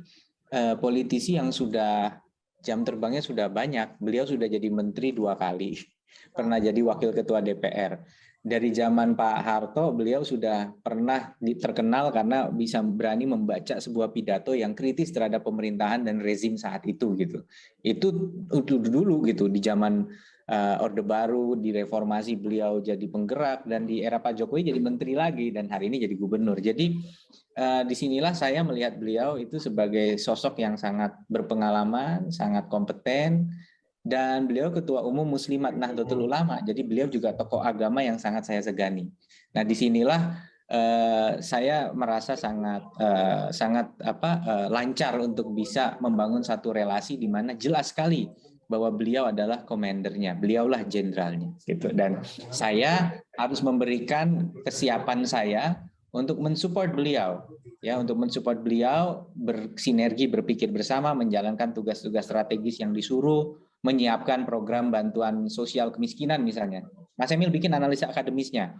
politisi yang sudah jam terbangnya sudah banyak. Beliau sudah jadi menteri 2 kali, pernah jadi wakil ketua DPR. Dari zaman Pak Harto, beliau sudah pernah terkenal karena bisa berani membaca sebuah pidato yang kritis terhadap pemerintahan dan rezim saat itu gitu. Itu dulu gitu, di zaman Orde Baru, di reformasi beliau jadi penggerak, dan di era Pak Jokowi jadi menteri lagi, dan hari ini jadi gubernur. Jadi disinilah saya melihat beliau itu sebagai sosok yang sangat berpengalaman, sangat kompeten, dan beliau Ketua Umum Muslimat Nahdlatul Ulama. Jadi beliau juga tokoh agama yang sangat saya segani. Nah, disinilah saya merasa sangat lancar untuk bisa membangun satu relasi di mana jelas sekali bahwa beliau adalah komandernya, beliaulah jenderalnya, gitu. Dan saya harus memberikan kesiapan saya untuk mensupport beliau, ya, untuk mensupport beliau bersinergi, berpikir bersama, menjalankan tugas-tugas strategis yang disuruh, menyiapkan program bantuan sosial kemiskinan misalnya. Mas Emil bikin analisa akademisnya.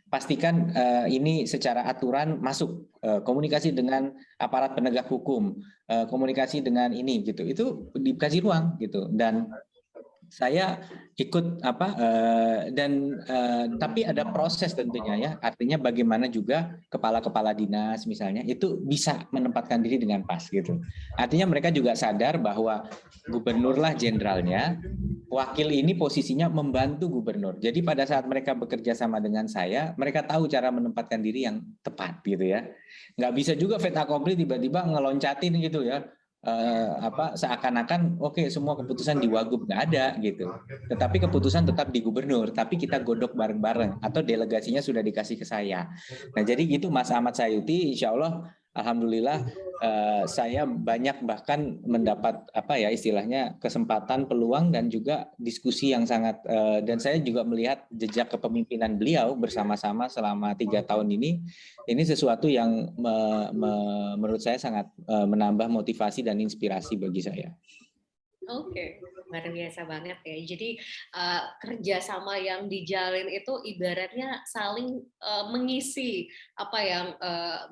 Pastikan ini secara aturan masuk, komunikasi dengan aparat penegak hukum, komunikasi dengan ini gitu. Itu dikasih ruang gitu. Dan saya ikut tapi ada proses tentunya ya, artinya bagaimana juga kepala-kepala dinas misalnya itu bisa menempatkan diri dengan pas gitu. Artinya mereka juga sadar bahwa gubernurlah jenderalnya, wakil ini posisinya membantu gubernur. Jadi pada saat mereka bekerja sama dengan saya, mereka tahu cara menempatkan diri yang tepat gitu ya. Nggak bisa juga fait accompli tiba-tiba ngeloncatin gitu ya. Seakan-akan oke, semua keputusan di Wagub, nggak ada gitu. Tetapi keputusan tetap di gubernur, tapi kita godok bareng-bareng atau delegasinya sudah dikasih ke saya. Nah, jadi gitu Mas Ahmad Sayuti, insya Allah alhamdulillah saya banyak bahkan mendapat istilahnya kesempatan, peluang dan juga diskusi yang sangat dan saya juga melihat jejak kepemimpinan beliau bersama-sama selama 3 tahun ini sesuatu yang menurut saya sangat menambah motivasi dan inspirasi bagi saya. Oke, luar biasa banget ya. Jadi kerjasama yang dijalin itu ibaratnya saling mengisi apa yang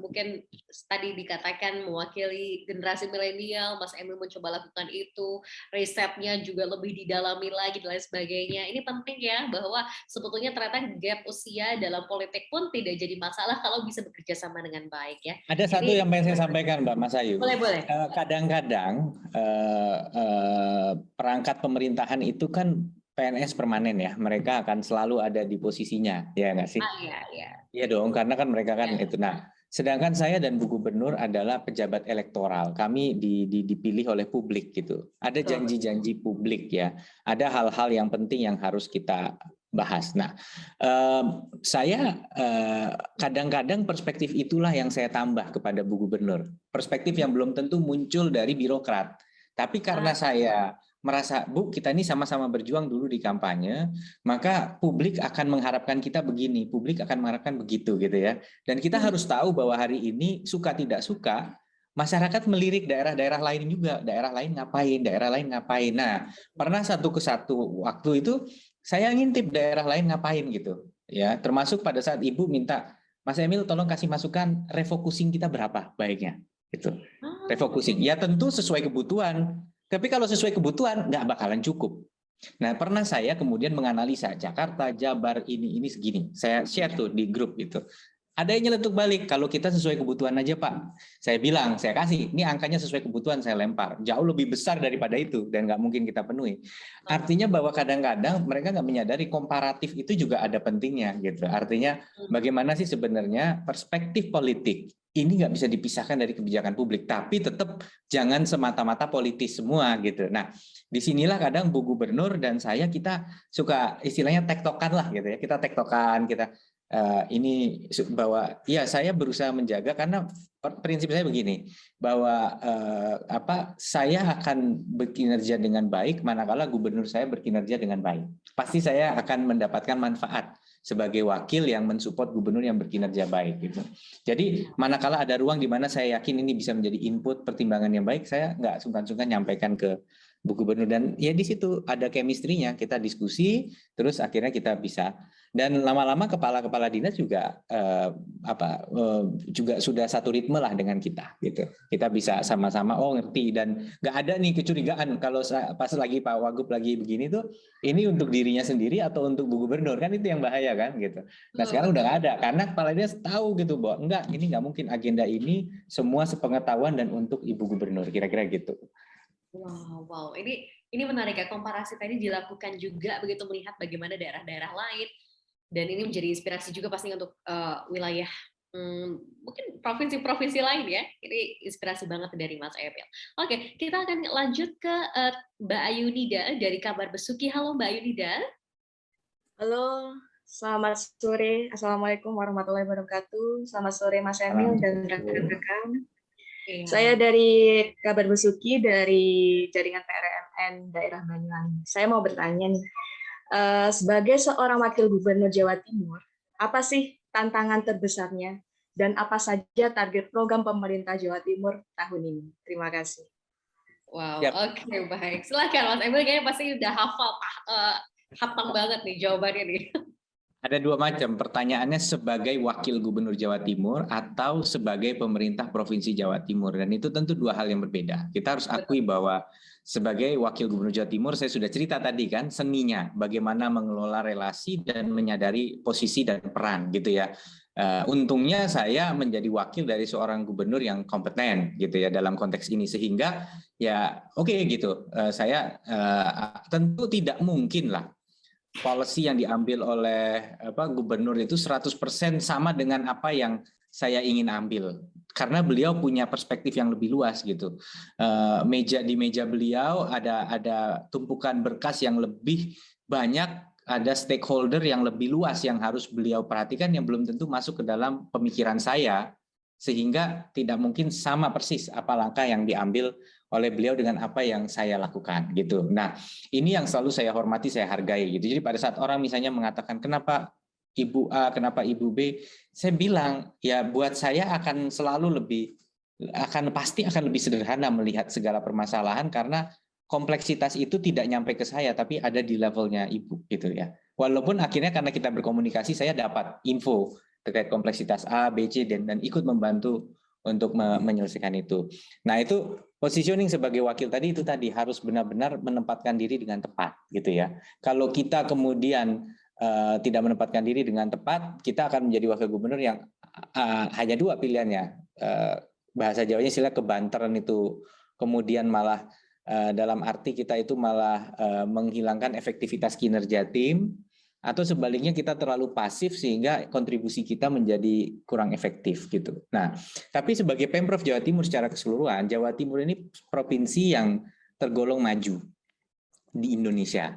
mungkin tadi dikatakan mewakili generasi milenial. Mas Emil mencoba lakukan itu, risetnya juga lebih didalami lagi dan lain sebagainya. Ini penting ya bahwa sebetulnya ternyata gap usia dalam politik pun tidak jadi masalah kalau bisa bekerja sama dengan baik ya. Ada satu yang pengen saya sampaikan Mbak Mas Ayu. Boleh. Kadang-kadang perangkat pemerintahan itu kan PNS permanen ya, mereka akan selalu ada di posisinya, ya nggak sih? Iya dong, karena kan mereka kan itu. Nah, sedangkan saya dan Bu Gubernur adalah pejabat elektoral, kami dipilih oleh publik gitu. Ada janji-janji publik ya, ada hal-hal yang penting yang harus kita bahas. Nah, saya kadang-kadang perspektif itulah yang saya tambah kepada Bu Gubernur. Perspektif yang belum tentu muncul dari birokrat. Tapi karena saya merasa, Bu, kita ini sama-sama berjuang dulu di kampanye, maka publik akan mengharapkan kita begini, publik akan mengharapkan begitu gitu ya. Dan kita harus tahu bahwa hari ini suka tidak suka, masyarakat melirik daerah-daerah lain juga, daerah lain ngapain. Nah, pernah satu waktu itu saya ngintip daerah lain ngapain gitu, ya. Termasuk pada saat Ibu minta, Mas Emil tolong kasih masukan refocusing kita berapa baiknya, gitu. Refocusing, ya tentu sesuai kebutuhan. Tapi kalau sesuai kebutuhan nggak bakalan cukup. Nah, pernah saya kemudian menganalisa Jakarta, Jabar ini segini. Saya share tuh di grup itu. Ada yang nyeletuk balik, kalau kita sesuai kebutuhan aja Pak. Saya bilang, saya kasih, ini angkanya sesuai kebutuhan, saya lempar. Jauh lebih besar daripada itu, dan nggak mungkin kita penuhi. Artinya bahwa kadang-kadang mereka nggak menyadari komparatif itu juga ada pentingnya. Gitu. Artinya bagaimana sih sebenarnya perspektif politik ini nggak bisa dipisahkan dari kebijakan publik, tapi tetap jangan semata-mata politis semua gitu. Nah, disinilah kadang Bu Gubernur dan saya kita suka istilahnya tektokan lah gitu ya. Kita tektokan, ini bahwa ya saya berusaha menjaga karena prinsip saya begini bahwa saya akan berkinerja dengan baik manakala gubernur saya berkinerja dengan baik. Pasti saya akan mendapatkan manfaat sebagai wakil yang mensupport gubernur yang berkinerja baik gitu. Jadi manakala ada ruang di mana saya yakin ini bisa menjadi input pertimbangan yang baik, saya nggak sungkan-sungkan nyampaikan ke Bu Gubernur dan ya di situ ada chemistry-nya, kita diskusi terus akhirnya kita bisa dan lama-lama kepala-kepala dinas juga juga sudah satu ritme lah dengan kita gitu. Kita bisa sama-sama ngerti dan nggak ada nih kecurigaan kalau pas lagi Pak Wagub lagi begini tuh ini untuk dirinya sendiri atau untuk Bu Gubernur, kan itu yang bahaya kan gitu. Nah sekarang udah nggak ada karena kepala dinas tahu gitu bahwa enggak, ini nggak mungkin, agenda ini semua sepengetahuan dan untuk Ibu Gubernur, kira-kira gitu. Wow, ini menarik ya, komparasi tadi dilakukan juga begitu melihat bagaimana daerah-daerah lain dan ini menjadi inspirasi juga pasti untuk wilayah Mungkin provinsi-provinsi lain ya. Ini inspirasi banget dari Mas Emil. Oke, kita akan lanjut ke Mbak Ayunida dari Kabar Besuki. Halo Mbak Ayunida. Halo, selamat sore. Assalamualaikum warahmatullahi wabarakatuh. Selamat sore Mas Emil dan rekan-rekan. Saya dari Kabar Besuki dari jaringan PRMN daerah Banyuwangi. Saya mau bertanya nih, sebagai seorang wakil gubernur Jawa Timur, apa sih tantangan terbesarnya dan apa saja target program pemerintah Jawa Timur tahun ini? Terima kasih. Wow, oke, baik. Silakan Mas Emil, kayaknya pasti udah hafal banget nih jawabannya nih. Ada dua macam pertanyaannya, sebagai wakil gubernur Jawa Timur atau sebagai pemerintah provinsi Jawa Timur, dan itu tentu dua hal yang berbeda. Kita harus akui bahwa sebagai wakil gubernur Jawa Timur, saya sudah cerita tadi kan seninya bagaimana mengelola relasi dan menyadari posisi dan peran gitu ya. Untungnya saya menjadi wakil dari seorang gubernur yang kompeten gitu ya dalam konteks ini, sehingga ya oke gitu. Saya tentu tidak mungkin lah policy yang diambil oleh gubernur itu 100% sama dengan apa yang saya ingin ambil, karena beliau punya perspektif yang lebih luas gitu. Di meja beliau ada tumpukan berkas yang lebih banyak, ada stakeholder yang lebih luas yang harus beliau perhatikan, yang belum tentu masuk ke dalam pemikiran saya, sehingga tidak mungkin sama persis apa langkah yang diambil oleh beliau dengan apa yang saya lakukan gitu. Nah, ini yang selalu saya hormati, saya hargai gitu. Jadi pada saat orang misalnya mengatakan kenapa Ibu A, kenapa Ibu B, saya bilang ya buat saya pasti akan lebih sederhana melihat segala permasalahan, karena kompleksitas itu tidak nyampe ke saya tapi ada di levelnya Ibu gitu ya. Walaupun akhirnya karena kita berkomunikasi saya dapat info terkait kompleksitas A, B, C dan ikut membantu untuk menyelesaikan itu. Nah, itu positioning sebagai wakil tadi harus benar-benar menempatkan diri dengan tepat gitu ya. Kalau kita kemudian tidak menempatkan diri dengan tepat, kita akan menjadi wakil gubernur yang hanya dua pilihannya. Bahasa Jawanya istilah kebanteran itu, kemudian malah dalam arti kita itu malah menghilangkan efektivitas kinerja tim, atau sebaliknya kita terlalu pasif sehingga kontribusi kita menjadi kurang efektif gitu. Nah, tapi sebagai Pemprov Jawa Timur secara keseluruhan, Jawa Timur ini provinsi yang tergolong maju di Indonesia.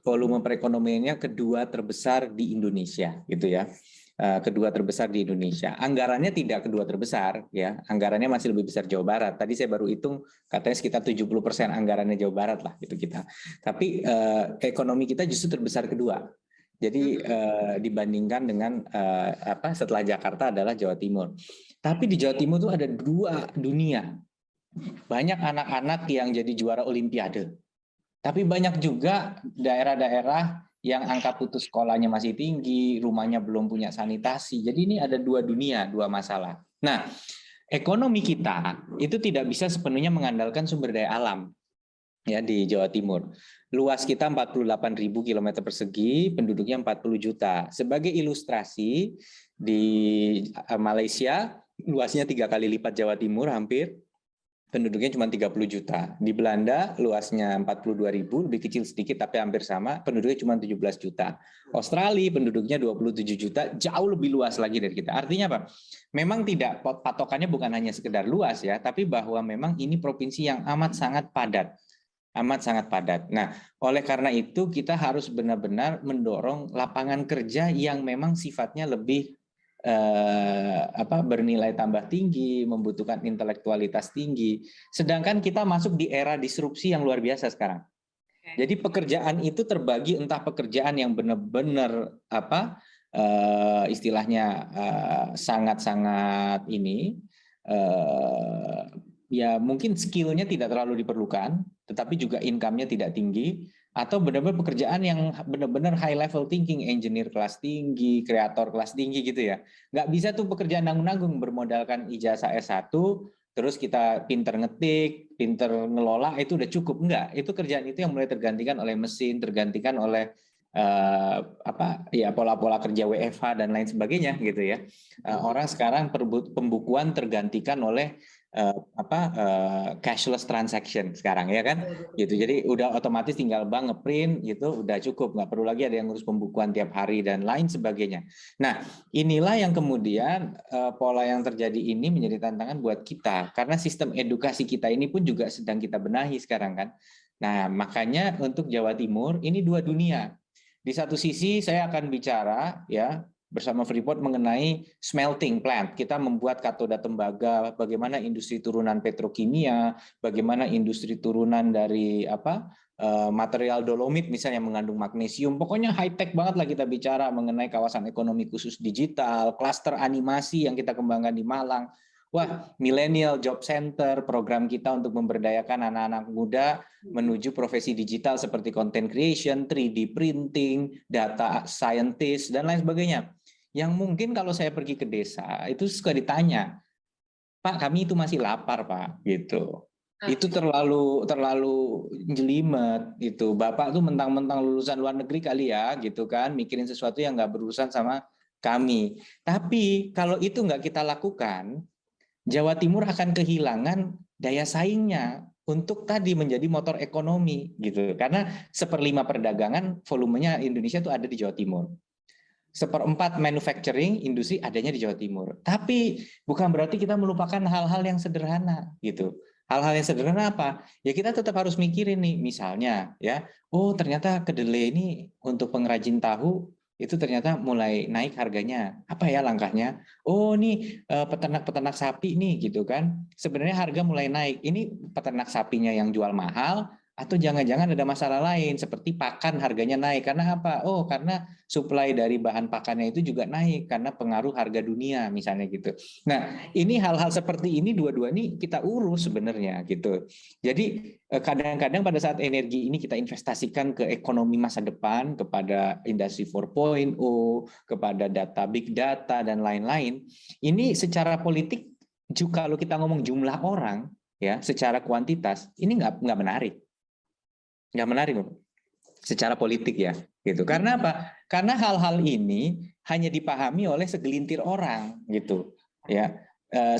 Volume perekonomiannya kedua terbesar di Indonesia gitu ya. Kedua terbesar di Indonesia. Anggarannya tidak kedua terbesar ya. Anggarannya masih lebih besar Jawa Barat. Tadi saya baru hitung katanya sekitar 70% anggarannya Jawa Barat lah gitu kita. Tapi ekonomi kita justru terbesar kedua. Jadi dibandingkan dengan setelah Jakarta adalah Jawa Timur. Tapi di Jawa Timur itu ada dua dunia. Banyak anak-anak yang jadi juara olimpiade. Tapi banyak juga daerah-daerah yang angka putus sekolahnya masih tinggi, rumahnya belum punya sanitasi. Jadi ini ada dua dunia, dua masalah. Nah, ekonomi kita itu tidak bisa sepenuhnya mengandalkan sumber daya alam ya di Jawa Timur. Luas kita 48.000 km persegi, penduduknya 40 juta. Sebagai ilustrasi, di Malaysia luasnya 3 kali lipat Jawa Timur hampir, penduduknya cuma 30 juta. Di Belanda luasnya 42.000, lebih kecil sedikit tapi hampir sama, penduduknya cuma 17 juta. Australia penduduknya 27 juta, jauh lebih luas lagi dari kita. Artinya apa? Memang tidak, patokannya bukan hanya sekedar luas ya, tapi bahwa memang ini provinsi yang amat sangat padat. Amat sangat padat. Nah, oleh karena itu kita harus benar-benar mendorong lapangan kerja yang memang sifatnya lebih bernilai tambah tinggi, membutuhkan intelektualitas tinggi. Sedangkan kita masuk di era disrupsi yang luar biasa sekarang. Jadi pekerjaan itu terbagi, entah pekerjaan yang benar-benar istilahnya sangat-sangat ini ya mungkin skillnya tidak terlalu diperlukan, tetapi juga income-nya tidak tinggi, atau benar-benar pekerjaan yang benar-benar high level thinking, engineer kelas tinggi, kreator kelas tinggi gitu ya. Nggak bisa tuh pekerjaan nanggung-nanggung bermodalkan ijazah S1, terus kita pinter ngetik, pinter ngelola, itu udah cukup. Enggak, itu kerjaan itu yang mulai tergantikan oleh mesin, tergantikan oleh pola-pola kerja WFH dan lain sebagainya gitu ya. Orang sekarang pembukuan tergantikan oleh cashless transaction sekarang ya kan gitu. Jadi udah otomatis tinggal bank ngeprint gitu udah cukup, nggak perlu lagi ada yang ngurus pembukuan tiap hari dan lain sebagainya. Nah, inilah yang kemudian pola yang terjadi ini menjadi tantangan buat kita karena sistem edukasi kita ini pun juga sedang kita benahi sekarang kan. Nah, makanya untuk Jawa Timur ini dua dunia. Di satu sisi saya akan bicara ya bersama Freeport mengenai smelting plant. Kita membuat katoda tembaga, bagaimana industri turunan petrokimia, bagaimana industri turunan dari material dolomit misalnya mengandung magnesium. Pokoknya high tech banget lah kita bicara mengenai kawasan ekonomi khusus digital, klaster animasi yang kita kembangkan di Malang. Wah, Millennial Job Center, program kita untuk memberdayakan anak-anak muda menuju profesi digital seperti content creation, 3D printing, data scientist, dan lain sebagainya. Yang mungkin kalau saya pergi ke desa, itu suka ditanya, Pak, kami itu masih lapar, Pak, gitu. Itu terlalu jelimet, gitu. Bapak tuh mentang-mentang lulusan luar negeri kali ya, gitu kan, mikirin sesuatu yang nggak berurusan sama kami. Tapi kalau itu nggak kita lakukan, Jawa Timur akan kehilangan daya saingnya untuk tadi menjadi motor ekonomi gitu. Karena 1/5 perdagangan volumenya Indonesia itu ada di Jawa Timur. 1/4 manufacturing industri adanya di Jawa Timur. Tapi bukan berarti kita melupakan hal-hal yang sederhana gitu. Hal-hal yang sederhana apa? Ya kita tetap harus mikirin nih, misalnya ya, oh ternyata kedelai ini untuk pengrajin tahu itu ternyata mulai naik harganya. Apa ya langkahnya? Oh nih peternak-peternak sapi nih gitu kan. Sebenarnya harga mulai naik. Ini peternak sapinya yang jual mahal atau jangan-jangan ada masalah lain seperti pakan harganya naik karena apa? Oh, karena supply dari bahan pakannya itu juga naik karena pengaruh harga dunia misalnya gitu. Nah, ini hal-hal seperti ini dua-dua nih kita urus sebenarnya gitu. Jadi kadang-kadang pada saat energi ini kita investasikan ke ekonomi masa depan, kepada industri 4.0, kepada data big data dan lain-lain. Ini secara politik juga kalau kita ngomong jumlah orang ya, secara kuantitas ini nggak menarik. Nggak menarik secara politik ya gitu. Karena apa? Karena hal-hal ini hanya dipahami oleh segelintir orang gitu ya,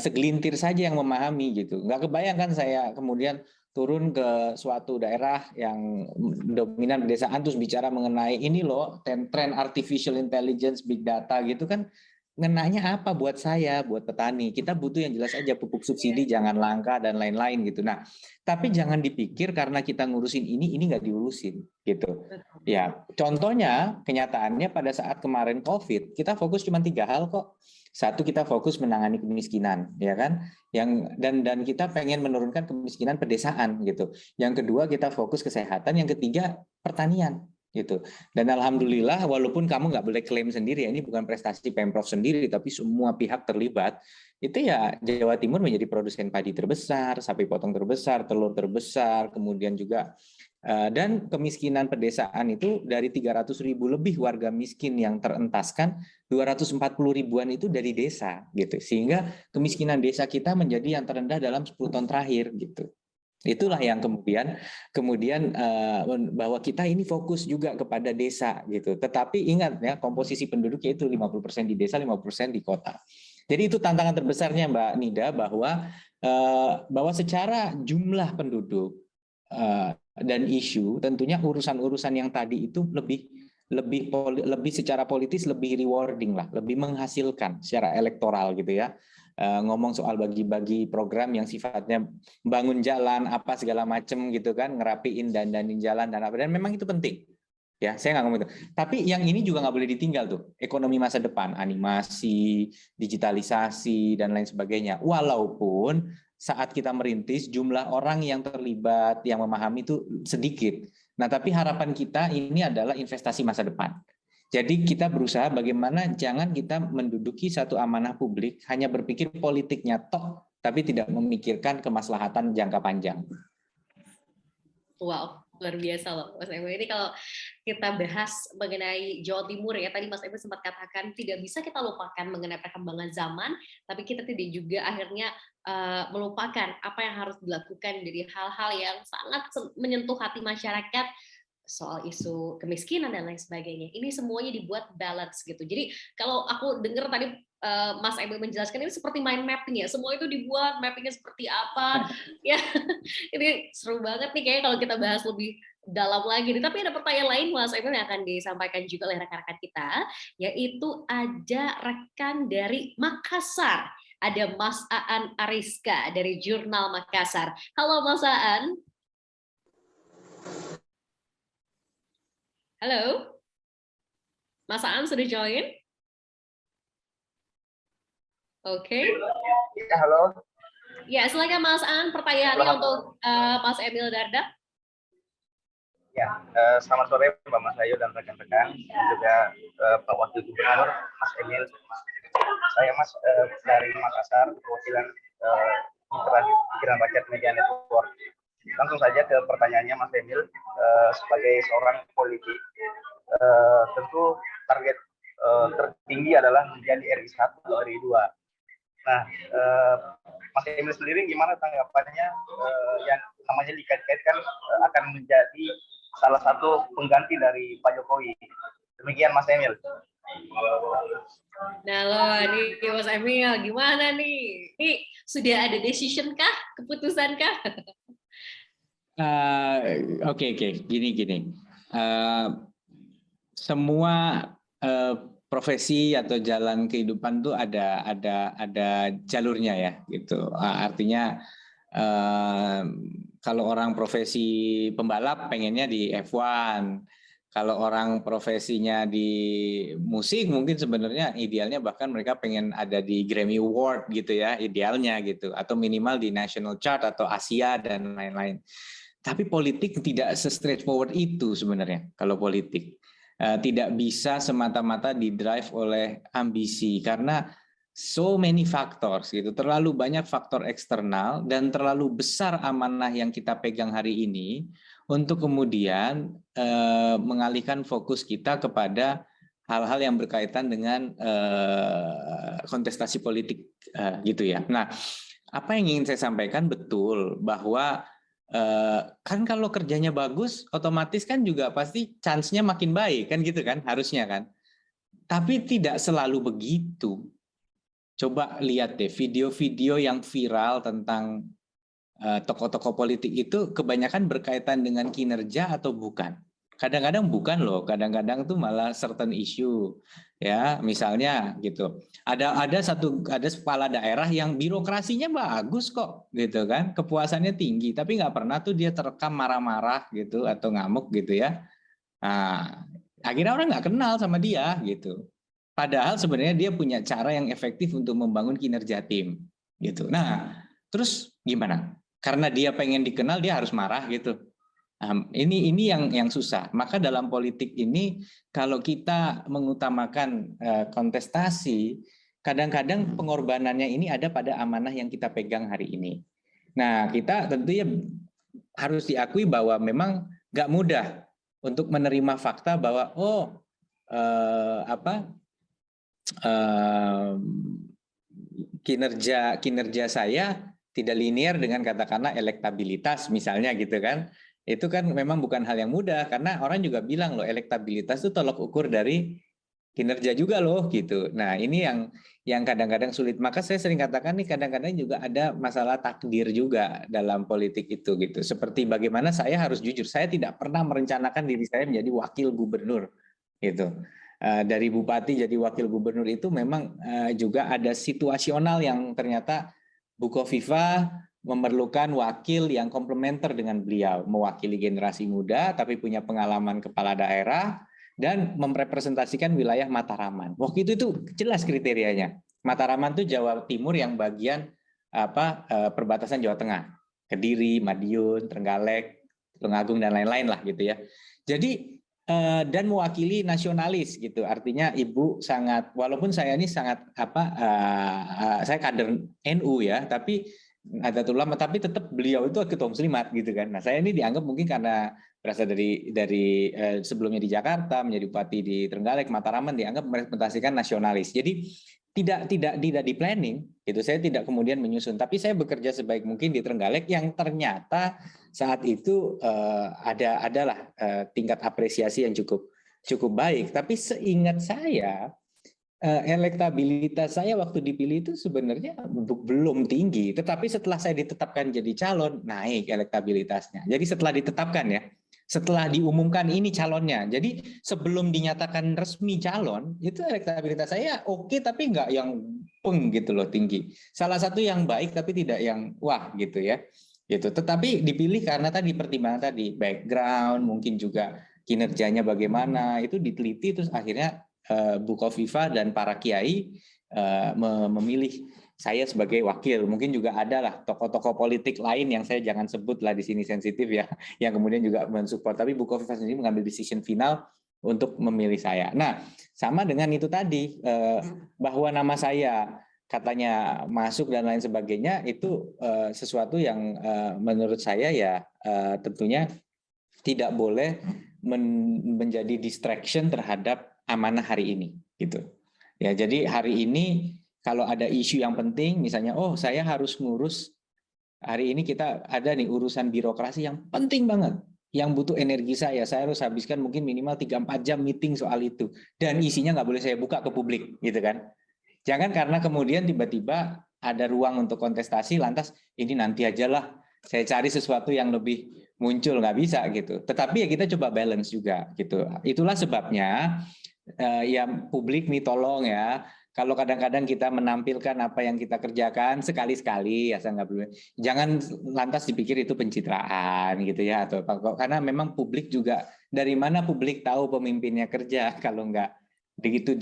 segelintir saja yang memahami gitu. Nggak kebayang kan saya kemudian turun ke suatu daerah yang dominan pedesaan terus bicara mengenai ini loh tren artificial intelligence, big data gitu kan. Ngenanya apa buat saya, buat petani? Kita butuh yang jelas aja, pupuk subsidi jangan langka dan lain-lain gitu. Nah, tapi jangan dipikir karena kita ngurusin ini nggak diurusin gitu. Ya, contohnya kenyataannya pada saat kemarin COVID, kita fokus cuma 3 hal kok. Satu, kita fokus menangani kemiskinan, ya kan? Dan kita pengen menurunkan kemiskinan pedesaan gitu. Yang kedua, kita fokus kesehatan. Yang ketiga, pertanian. Gitu. Dan alhamdulillah walaupun kamu nggak boleh klaim sendiri, ini bukan prestasi Pemprov sendiri, tapi semua pihak terlibat, itu ya Jawa Timur menjadi produsen padi terbesar, sapi potong terbesar, telur terbesar, kemudian juga dan kemiskinan pedesaan itu dari 300.000 lebih warga miskin yang terentaskan, 240 ribuan itu dari desa gitu. Sehingga kemiskinan desa kita menjadi yang terendah dalam 10 tahun terakhir gitu. Itulah yang kemudian bahwa kita ini fokus juga kepada desa gitu. Tetapi ingat ya, komposisi penduduknya itu 50% di desa, 50% di kota. Jadi itu tantangan terbesarnya Mbak Nida, bahwa secara jumlah penduduk dan isu tentunya urusan-urusan yang tadi itu lebih secara politis lebih rewarding lah, lebih menghasilkan secara elektoral gitu ya. Ngomong soal bagi-bagi program yang sifatnya bangun jalan apa segala macam gitu kan, ngerapiin dan jalan dan apa, dan memang itu penting ya, saya nggak ngomong itu, tapi yang ini juga nggak boleh ditinggal tuh, ekonomi masa depan, animasi, digitalisasi dan lain sebagainya. Walaupun saat kita merintis jumlah orang yang terlibat yang memahami itu sedikit, nah tapi harapan kita ini adalah investasi masa depan. Jadi kita berusaha bagaimana jangan kita menduduki satu amanah publik hanya berpikir politiknya toh, tapi tidak memikirkan kemaslahatan jangka panjang. Wow, luar biasa loh Mas Emil. Ini kalau kita bahas mengenai Jawa Timur ya, tadi Mas Emil sempat katakan tidak bisa kita lupakan mengenai perkembangan zaman, tapi kita tidak juga akhirnya melupakan apa yang harus dilakukan dari hal-hal yang sangat menyentuh hati masyarakat soal isu kemiskinan dan lain sebagainya. Ini semuanya dibuat balance gitu. Jadi kalau aku dengar tadi Mas Emil menjelaskan, ini seperti mind mapping ya. Semua itu dibuat mappingnya seperti apa. Ya, ini seru banget nih kayaknya kalau kita bahas lebih dalam lagi. Tapi ada pertanyaan lain Mas Emil yang akan disampaikan juga oleh rekan-rekan kita, yaitu ada rekan dari Makassar. Ada Mas Aan Ariska dari Jurnal Makassar. Halo Mas Aan. Halo, Mas Aan sudah join? Oke. Ya, halo. Ya, silakan Mas Aan, pertanyaannya untuk Mas Emil Dardak. Ya, selamat sore Mbak Mas Ayu dan rekan-rekan, juga Pak Wakil Gubernur Mas Emil. Saya Mas dari Makassar, perwakilan Pikiran Rakyat Media Network. Langsung saja ke pertanyaannya Mas Emil. Sebagai seorang politik, tentu target tertinggi adalah menjadi RI 1 atau RI 2. Nah, Mas Emil sendiri gimana tanggapannya yang namanya dikait-kaitkan akan menjadi salah satu pengganti dari Pak Jokowi? Demikian Mas Emil. Nah loh, ini Mas Emil gimana nih? Ini sudah ada decision kah? Keputusan kah? Oke. Gini. Semua profesi atau jalan kehidupan tuh ada jalurnya ya, gitu. Artinya kalau orang profesi pembalap pengennya di F1, kalau orang profesinya di musik mungkin sebenarnya idealnya bahkan mereka pengen ada di Grammy Award gitu ya, idealnya gitu, atau minimal di National Chart atau Asia dan lain-lain. Tapi politik tidak se-straightforward itu sebenarnya. Kalau politik tidak bisa semata-mata didrive oleh ambisi karena so many factors gitu. Terlalu banyak faktor eksternal dan terlalu besar amanah yang kita pegang hari ini untuk kemudian mengalihkan fokus kita kepada hal-hal yang berkaitan dengan kontestasi politik gitu ya. Nah, apa yang ingin saya sampaikan betul bahwa kan kalau kerjanya bagus, otomatis kan juga pasti chance-nya makin baik kan gitu kan, harusnya kan. Tapi tidak selalu begitu. Coba lihat deh video-video yang viral tentang tokoh-tokoh politik itu kebanyakan berkaitan dengan kinerja atau bukan. Kadang-kadang bukan loh, kadang-kadang tuh malah certain issue ya, misalnya gitu. Ada kepala daerah yang birokrasinya bagus kok gitu kan, kepuasannya tinggi, tapi nggak pernah tuh dia terekam marah-marah gitu atau ngamuk gitu ya. Nah, akhirnya orang nggak kenal sama dia gitu. Padahal sebenarnya dia punya cara yang efektif untuk membangun kinerja tim gitu. Nah, terus gimana? Karena dia pengen dikenal dia harus marah gitu. Nah, ini yang susah. Maka dalam politik ini kalau kita mengutamakan kontestasi, kadang-kadang pengorbanannya ini ada pada amanah yang kita pegang hari ini. Nah, kita tentunya harus diakui bahwa memang nggak mudah untuk menerima fakta bahwa kinerja saya tidak linear dengan katakanlah elektabilitas misalnya gitu kan. Itu kan memang bukan hal yang mudah karena orang juga bilang loh elektabilitas itu tolok ukur dari kinerja juga loh gitu. Nah, ini yang kadang-kadang sulit. Maka saya sering katakan nih kadang-kadang juga ada masalah takdir juga dalam politik itu gitu. Seperti bagaimana saya harus jujur, saya tidak pernah merencanakan diri saya menjadi wakil gubernur gitu. Dari bupati jadi wakil gubernur itu memang juga ada situasional yang ternyata Bu Khofifah memerlukan wakil yang komplementer dengan beliau, mewakili generasi muda tapi punya pengalaman kepala daerah dan merepresentasikan wilayah Mataraman. Waktu itu jelas kriterianya. Mataraman itu Jawa Timur yang bagian perbatasan Jawa Tengah, Kediri, Madiun, Trenggalek, Tulungagung dan lain-lain lah gitu ya. Jadi dan mewakili nasionalis gitu. Artinya Ibu sangat, walaupun saya ini sangat saya kader NU ya, tapi Nahdlatul Ulama, tapi tetap beliau itu ketua muslimat gitu kan. Nah, saya ini dianggap mungkin karena berasal dari sebelumnya di Jakarta, menjadi bupati di Trenggalek, Mataraman, dianggap merepresentasikan nasionalis. Jadi tidak di planning gitu. Saya tidak kemudian menyusun, tapi saya bekerja sebaik mungkin di Trenggalek yang ternyata saat itu adalah tingkat apresiasi yang cukup baik. Tapi seingat saya elektabilitas saya waktu dipilih itu sebenarnya belum tinggi, tetapi setelah saya ditetapkan jadi calon naik elektabilitasnya. Jadi setelah ditetapkan ya, setelah diumumkan ini calonnya, jadi sebelum dinyatakan resmi calon itu elektabilitas saya oke, tapi nggak yang peng gitu loh tinggi. Salah satu yang baik tapi tidak yang wah gitu ya, gitu. Tetapi dipilih karena tadi pertimbangan tadi background, mungkin juga kinerjanya bagaimana itu diteliti, terus akhirnya Bu Kofifa dan para kiai memilih saya sebagai wakil. Mungkin juga ada lah tokoh-tokoh politik lain yang saya jangan sebut lah di sini, sensitif ya, yang kemudian juga mensupport. Tapi Bu Kofifa sendiri mengambil decision final untuk memilih saya. Nah, sama dengan itu tadi, bahwa nama saya katanya masuk dan lain sebagainya, itu sesuatu yang menurut saya ya tentunya tidak boleh menjadi distraction terhadap amanah hari ini, gitu. Ya, jadi hari ini kalau ada isu yang penting, misalnya, oh saya harus ngurus, hari ini kita ada nih urusan birokrasi yang penting banget, yang butuh energi saya harus habiskan mungkin minimal 3-4 jam meeting soal itu, dan isinya nggak boleh saya buka ke publik, gitu kan. Jangan karena kemudian tiba-tiba ada ruang untuk kontestasi, lantas ini nanti aja lah, saya cari sesuatu yang lebih muncul, nggak bisa gitu. Tetapi ya kita coba balance juga gitu. Itulah sebabnya ya publik nih tolong ya, kalau kadang-kadang kita menampilkan apa yang kita kerjakan sekali-sekali ya, saya nggak perlu, jangan lantas dipikir itu pencitraan gitu ya, atau apa, karena memang publik juga, dari mana publik tahu pemimpinnya kerja kalau nggak begitu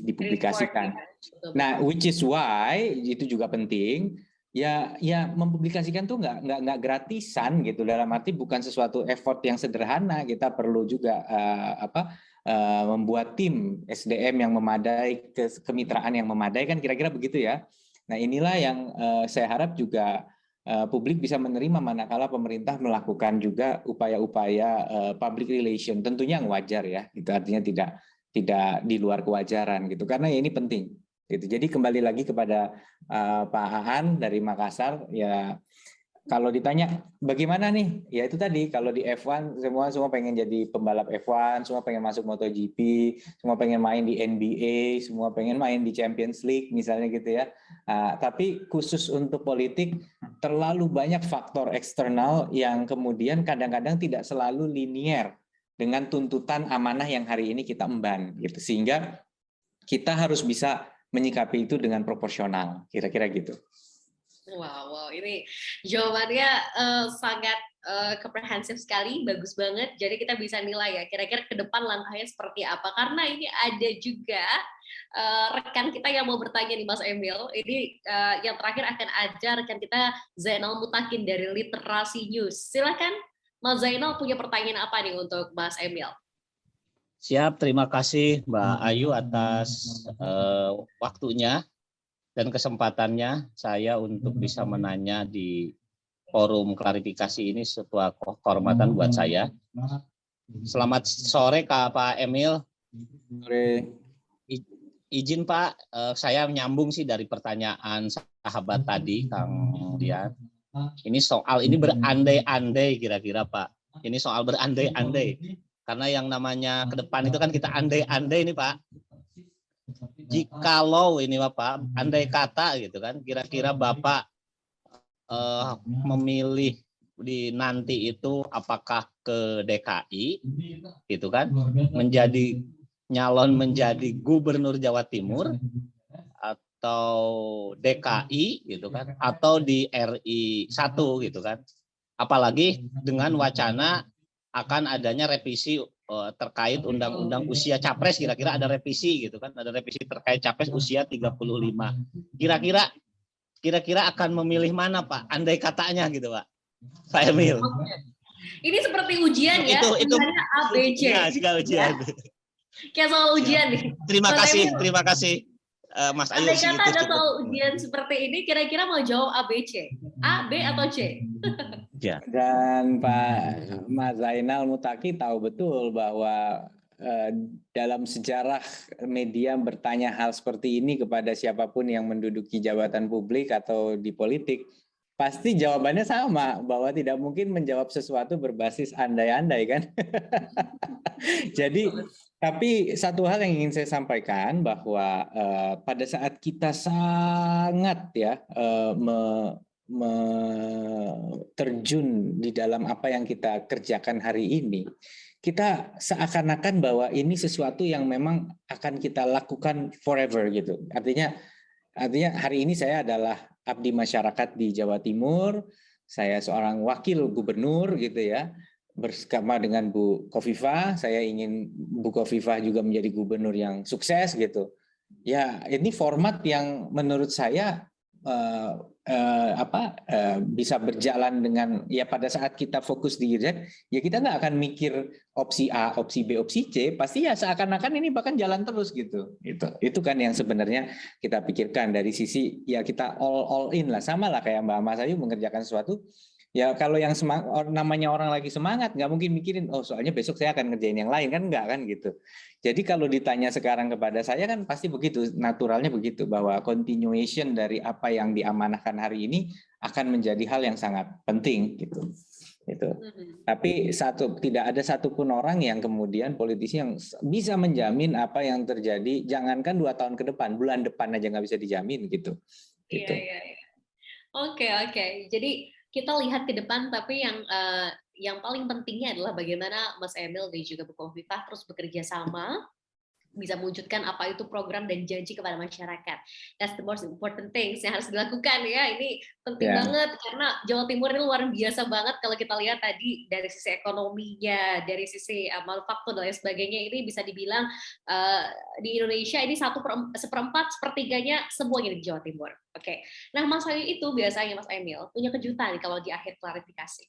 dipublikasikan. Nah, which is why itu juga penting. Ya mempublikasikan tuh nggak gratisan gitu, dalam arti bukan sesuatu effort yang sederhana. Kita perlu juga membuat tim SDM yang memadai, kemitraan yang memadai, kan kira-kira begitu ya. Nah, inilah yang saya harap juga publik bisa menerima manakala pemerintah melakukan juga upaya-upaya public relation, tentunya yang wajar ya. Itu artinya tidak di luar kewajaran gitu, karena ya ini penting. Gitu. Jadi kembali lagi kepada Pak Aan dari Makassar, ya kalau ditanya bagaimana nih, ya itu tadi, kalau di F1 semua pengen jadi pembalap F1, semua pengen masuk MotoGP, semua pengen main di NBA, semua pengen main di Champions League misalnya gitu ya. Tapi khusus untuk politik terlalu banyak faktor eksternal yang kemudian kadang-kadang tidak selalu linier dengan tuntutan amanah yang hari ini kita emban gitu, sehingga kita harus bisa menyikapi itu dengan proporsional, kira-kira gitu. Wow, ini jawabannya sangat komprehensif sekali, bagus banget. Jadi kita bisa nilai ya, kira-kira ke depan langkahnya seperti apa. Karena ini ada juga rekan kita yang mau bertanya nih Mas Emil. Ini yang terakhir akan ada rekan kita Zainal Mutakin dari Literasi News. Silakan Mas Zainal, punya pertanyaan apa nih untuk Mas Emil? Siap, terima kasih Mbak Ayu atas waktunya dan kesempatannya saya untuk bisa menanya di forum klarifikasi ini, sebuah kehormatan buat saya. Selamat sore Pak Emil. Sore. Izin Pak, saya nyambung sih dari pertanyaan sahabat tadi, Kang Dian. Ini soal ini berandai-andai kira-kira Pak. Ini soal berandai-andai. Karena yang namanya ke depan itu kan kita andai-andai nih Pak. Jikalau ini Bapak, andai kata gitu kan, kira-kira Bapak memilih di nanti itu apakah ke DKI gitu kan, menjadi nyalon menjadi gubernur Jawa Timur, atau DKI gitu kan, atau di RI 1 gitu kan. Apalagi dengan wacana akan adanya revisi terkait undang-undang usia capres, kira-kira ada revisi gitu kan, ada revisi terkait capres usia 35. Kira-kira akan memilih mana Pak? Andai katanya gitu Pak. Pak Emil. Ini seperti ujian ya, itu A, B, C. Ya, ujian. Kayak soal ujian nih. Terima kasih Mas Ayu. Andai kata ada soal ujian seperti ini, kira-kira mau jawab A, B, C? A, B, atau C? Ya. Dan Pak Mas Zainal Mutaki tahu betul bahwa dalam sejarah media bertanya hal seperti ini kepada siapapun yang menduduki jabatan publik atau di politik, pasti jawabannya sama, bahwa tidak mungkin menjawab sesuatu berbasis andai-andai kan. Jadi, tapi satu hal yang ingin saya sampaikan bahwa pada saat kita sangat ya terjun di dalam apa yang kita kerjakan hari ini, kita seakan-akan bahwa ini sesuatu yang memang akan kita lakukan forever gitu. Artinya hari ini saya adalah abdi masyarakat di Jawa Timur, saya seorang wakil gubernur gitu ya, bersama dengan Bu Khofifah, saya ingin Bu Khofifah juga menjadi gubernur yang sukses gitu. Ya, ini format yang menurut saya bisa berjalan dengan ya pada saat kita fokus di Gojek, ya kita nggak akan mikir opsi A, opsi B, opsi C, pasti ya seakan-akan ini bahkan jalan terus gitu. Itu kan yang sebenarnya kita pikirkan dari sisi ya kita all in lah, sama lah kayak Mbak Mas Ayu mengerjakan sesuatu. Ya kalau yang namanya orang lagi semangat nggak mungkin mikirin oh soalnya besok saya akan ngerjain yang lain kan, nggak kan gitu. Jadi kalau ditanya sekarang kepada saya kan pasti begitu, naturalnya begitu, bahwa continuation dari apa yang diamanahkan hari ini akan menjadi hal yang sangat penting gitu. Tapi tidak ada satupun orang yang kemudian politisi yang bisa menjamin apa yang terjadi, jangankan 2 tahun ke depan, bulan depan aja nggak bisa dijamin gitu. Iya. Oke. Jadi kita lihat ke depan, tapi yang paling pentingnya adalah bagaimana Mas Emil dan juga Bu Khofifah terus bekerja sama, bisa mewujudkan apa itu program dan janji kepada masyarakat. That's the most important things yang harus dilakukan ya. Ini penting banget karena Jawa Timur ini luar biasa banget kalau kita lihat tadi dari sisi ekonominya, dari sisi manufaktur dan lain sebagainya, ini bisa dibilang di Indonesia ini 1/4 sepertiganya semuanya di Jawa Timur. Oke. Nah, Mas Ayu itu biasanya Mas Emil punya kejutan kalau di akhir klarifikasi.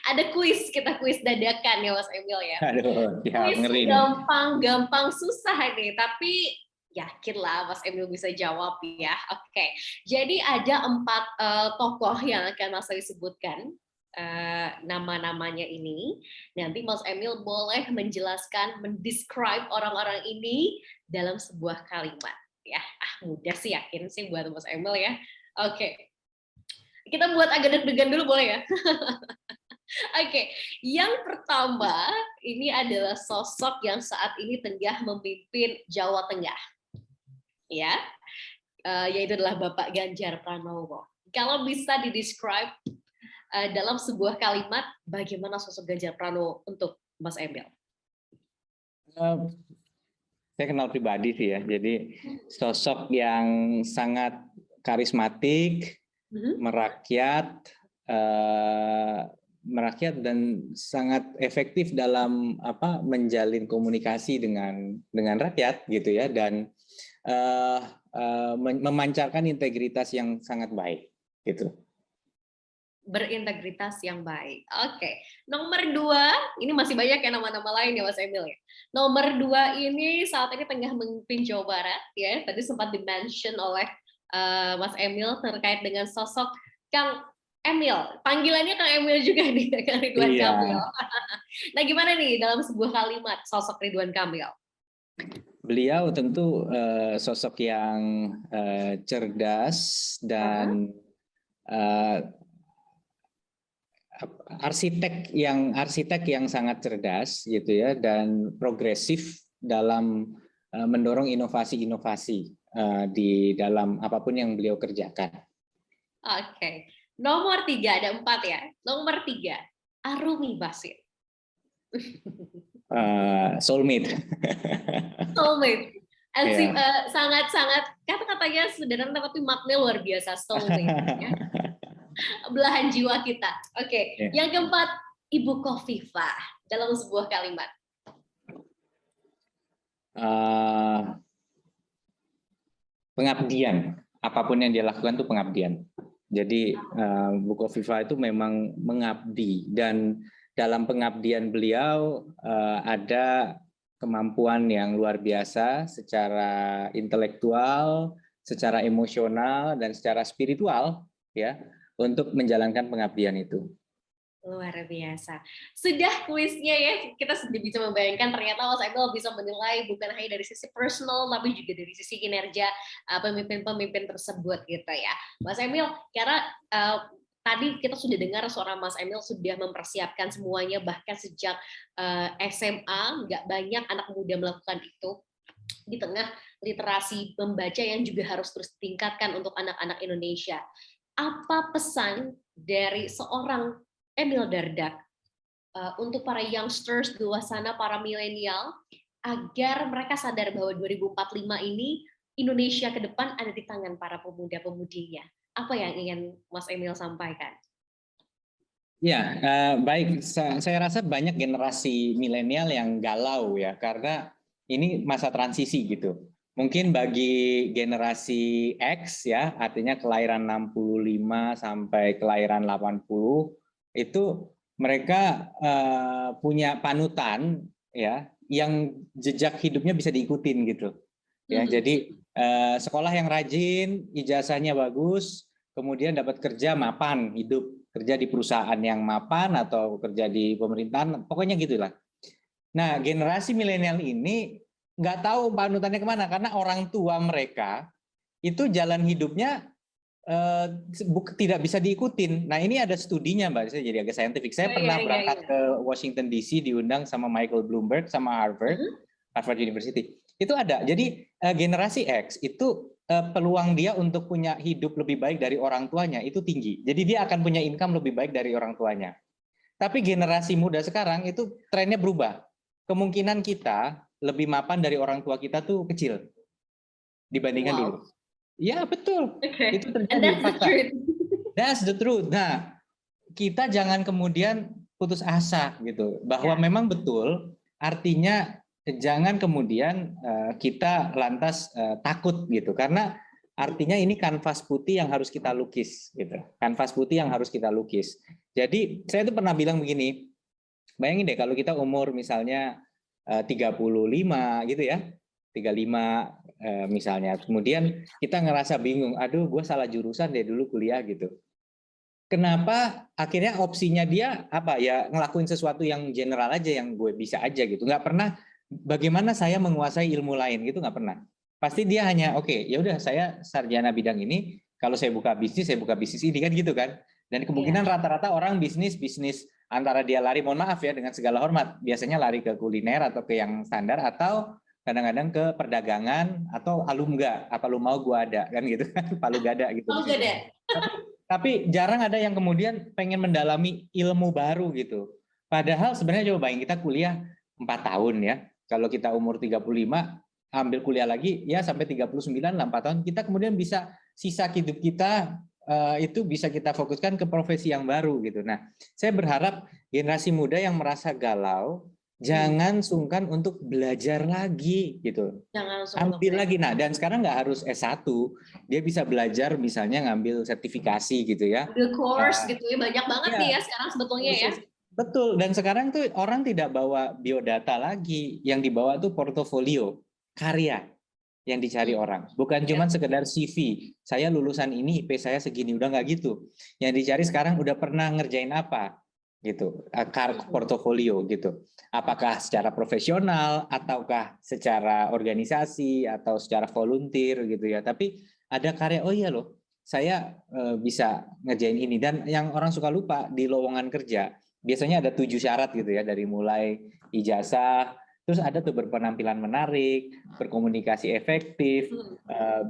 Ada kita kuis dadakan ya Mas Emil ya. Aduh, ya, kuis ngeri gampang susah nih, tapi yakinlah Mas Emil bisa jawab ya. Oke. Jadi ada 4 tokoh yang akan Mas Ayu sebutkan nama-namanya ini. Nanti Mas Emil boleh menjelaskan, mendescribe orang-orang ini dalam sebuah kalimat ya. Mudah sih, yakin sih buat Mas Emil ya. Oke. Kita buat agak deg-degan dulu boleh ya? Oke, yang pertama ini adalah sosok yang saat ini tengah memimpin Jawa Tengah, ya, yaitu adalah Bapak Ganjar Pranowo. Kalau bisa didescribe dalam sebuah kalimat, bagaimana sosok Ganjar Pranowo untuk Mas Emil? Saya kenal pribadi sih ya, jadi sosok yang sangat karismatik, merakyat dan sangat efektif dalam menjalin komunikasi dengan rakyat gitu ya, dan memancarkan integritas yang sangat baik gitu. Berintegritas yang baik. Oke. Nomor 2, ini masih banyak ya nama-nama lain ya Mas Emil ya. Nomor 2 ini saat ini tengah memimpin Jawa Barat ya. Tadi sempat di-mention oleh Mas Emil terkait dengan sosok Kang Emil. Panggilannya Kang Emil juga nih, Kang Ridwan Kamil. Nah, gimana nih dalam sebuah kalimat sosok Ridwan Kamil? Beliau tentu sosok yang cerdas dan arsitek yang sangat cerdas gitu ya, dan progresif dalam mendorong inovasi-inovasi di dalam apapun yang beliau kerjakan. Oke. Nomor 3, ada 4 ya. Nomor 3, Arumi Bachir. Soulmate. Soulmate. Sangat-sangat kata-katanya sederhana tapi maknanya luar biasa, soulmate ya. Belahan jiwa kita. Oke. Yang keempat, Ibu Khofifah dalam sebuah kalimat. Pengabdian, apapun yang dia lakukan itu pengabdian. Jadi Bu Khofifah itu memang mengabdi, dan dalam pengabdian beliau ada kemampuan yang luar biasa secara intelektual, secara emosional, dan secara spiritual ya, untuk menjalankan pengabdian itu. Luar biasa. Sudah kuisnya ya, kita sudah bisa membayangkan ternyata Mas Emil bisa menilai bukan hanya dari sisi personal, tapi juga dari sisi kinerja pemimpin-pemimpin tersebut gitu ya. Mas Emil, karena tadi kita sudah dengar seorang Mas Emil sudah mempersiapkan semuanya, bahkan sejak SMA, nggak banyak anak muda melakukan itu. Di tengah literasi membaca yang juga harus terus ditingkatkan untuk anak-anak Indonesia. Apa pesan dari seorang Emil Dardak untuk para youngsters di luar sana, para milenial, agar mereka sadar bahwa 2045 ini Indonesia ke depan ada di tangan para pemuda-pemudinya? Apa yang ingin Mas Emil sampaikan? Ya, baik. Saya rasa banyak generasi milenial yang galau ya, karena ini masa transisi gitu. Mungkin bagi generasi X ya, artinya kelahiran 65 sampai kelahiran 80, itu mereka punya panutan ya yang jejak hidupnya bisa diikutin gitu ya. Jadi sekolah yang rajin, ijazahnya bagus, kemudian dapat kerja mapan, hidup kerja di perusahaan yang mapan atau kerja di pemerintahan, pokoknya gitulah. Nah, generasi milenial ini nggak tahu panutannya kemana, karena orang tua mereka itu jalan hidupnya tidak bisa diikutin. Nah, ini ada studinya, Mbak. Saya jadi agak saintifik. Saya pernah berangkat ke Washington DC, diundang sama Michael Bloomberg sama Harvard University. Itu ada. Jadi generasi X itu peluang dia untuk punya hidup lebih baik dari orang tuanya itu tinggi. Jadi dia akan punya income lebih baik dari orang tuanya. Tapi generasi muda sekarang itu trennya berubah. Kemungkinan kita lebih mapan dari orang tua kita tuh kecil dibandingkan dulu. Ya betul, itu terjadi fakta. That's the truth. Nah, kita jangan kemudian putus asa gitu, bahwa memang betul. Artinya jangan kemudian kita lantas takut gitu, karena artinya ini kanvas putih yang harus kita lukis gitu. Kanvas putih yang harus kita lukis. Jadi saya tuh pernah bilang begini, bayangin deh kalau kita umur misalnya 35 gitu ya. 35 misalnya, kemudian kita ngerasa bingung, aduh gue salah jurusan deh dulu kuliah gitu. Kenapa akhirnya opsinya dia apa ya, ngelakuin sesuatu yang general aja, yang gue bisa aja gitu, nggak pernah bagaimana saya menguasai ilmu lain gitu, nggak pernah. Pasti dia hanya oke, ya udah saya sarjana bidang ini, kalau saya buka bisnis ini kan gitu kan. Dan kemungkinan rata-rata orang bisnis antara dia lari, mohon maaf ya dengan segala hormat, biasanya lari ke kuliner atau ke yang standar, atau kadang-kadang ke perdagangan, atau alumga, apa lu mau gua ada kan gitu kan, palu gada gitu. Tapi jarang ada yang kemudian pengen mendalami ilmu baru gitu. Padahal sebenarnya coba bayangin, kita kuliah 4 tahun ya. Kalau kita umur 35 ambil kuliah lagi ya sampai 39 lah, 4 tahun, kita kemudian bisa sisa hidup kita itu bisa kita fokuskan ke profesi yang baru gitu. Nah, saya berharap generasi muda yang merasa galau jangan sungkan untuk belajar lagi gitu. Ambil lagi. Nah, dan sekarang nggak harus S1, dia bisa belajar misalnya ngambil sertifikasi gitu ya. Ambil course gitu ya, banyak banget nih ya sekarang sebetulnya ya. Betul, dan sekarang tuh orang tidak bawa biodata lagi, yang dibawa tuh portofolio, karya yang dicari orang. Bukan cuma sekedar CV, saya lulusan ini, IP saya segini, udah nggak gitu. Yang dicari sekarang udah pernah ngerjain apa gitu, portofolio gitu. Apakah secara profesional ataukah secara organisasi atau secara volunteer gitu ya. Tapi ada karya, oh iya loh, saya bisa ngerjain ini. Dan yang orang suka lupa di lowongan kerja, biasanya ada 7 syarat gitu ya, dari mulai ijazah, terus ada tuh berpenampilan menarik, berkomunikasi efektif,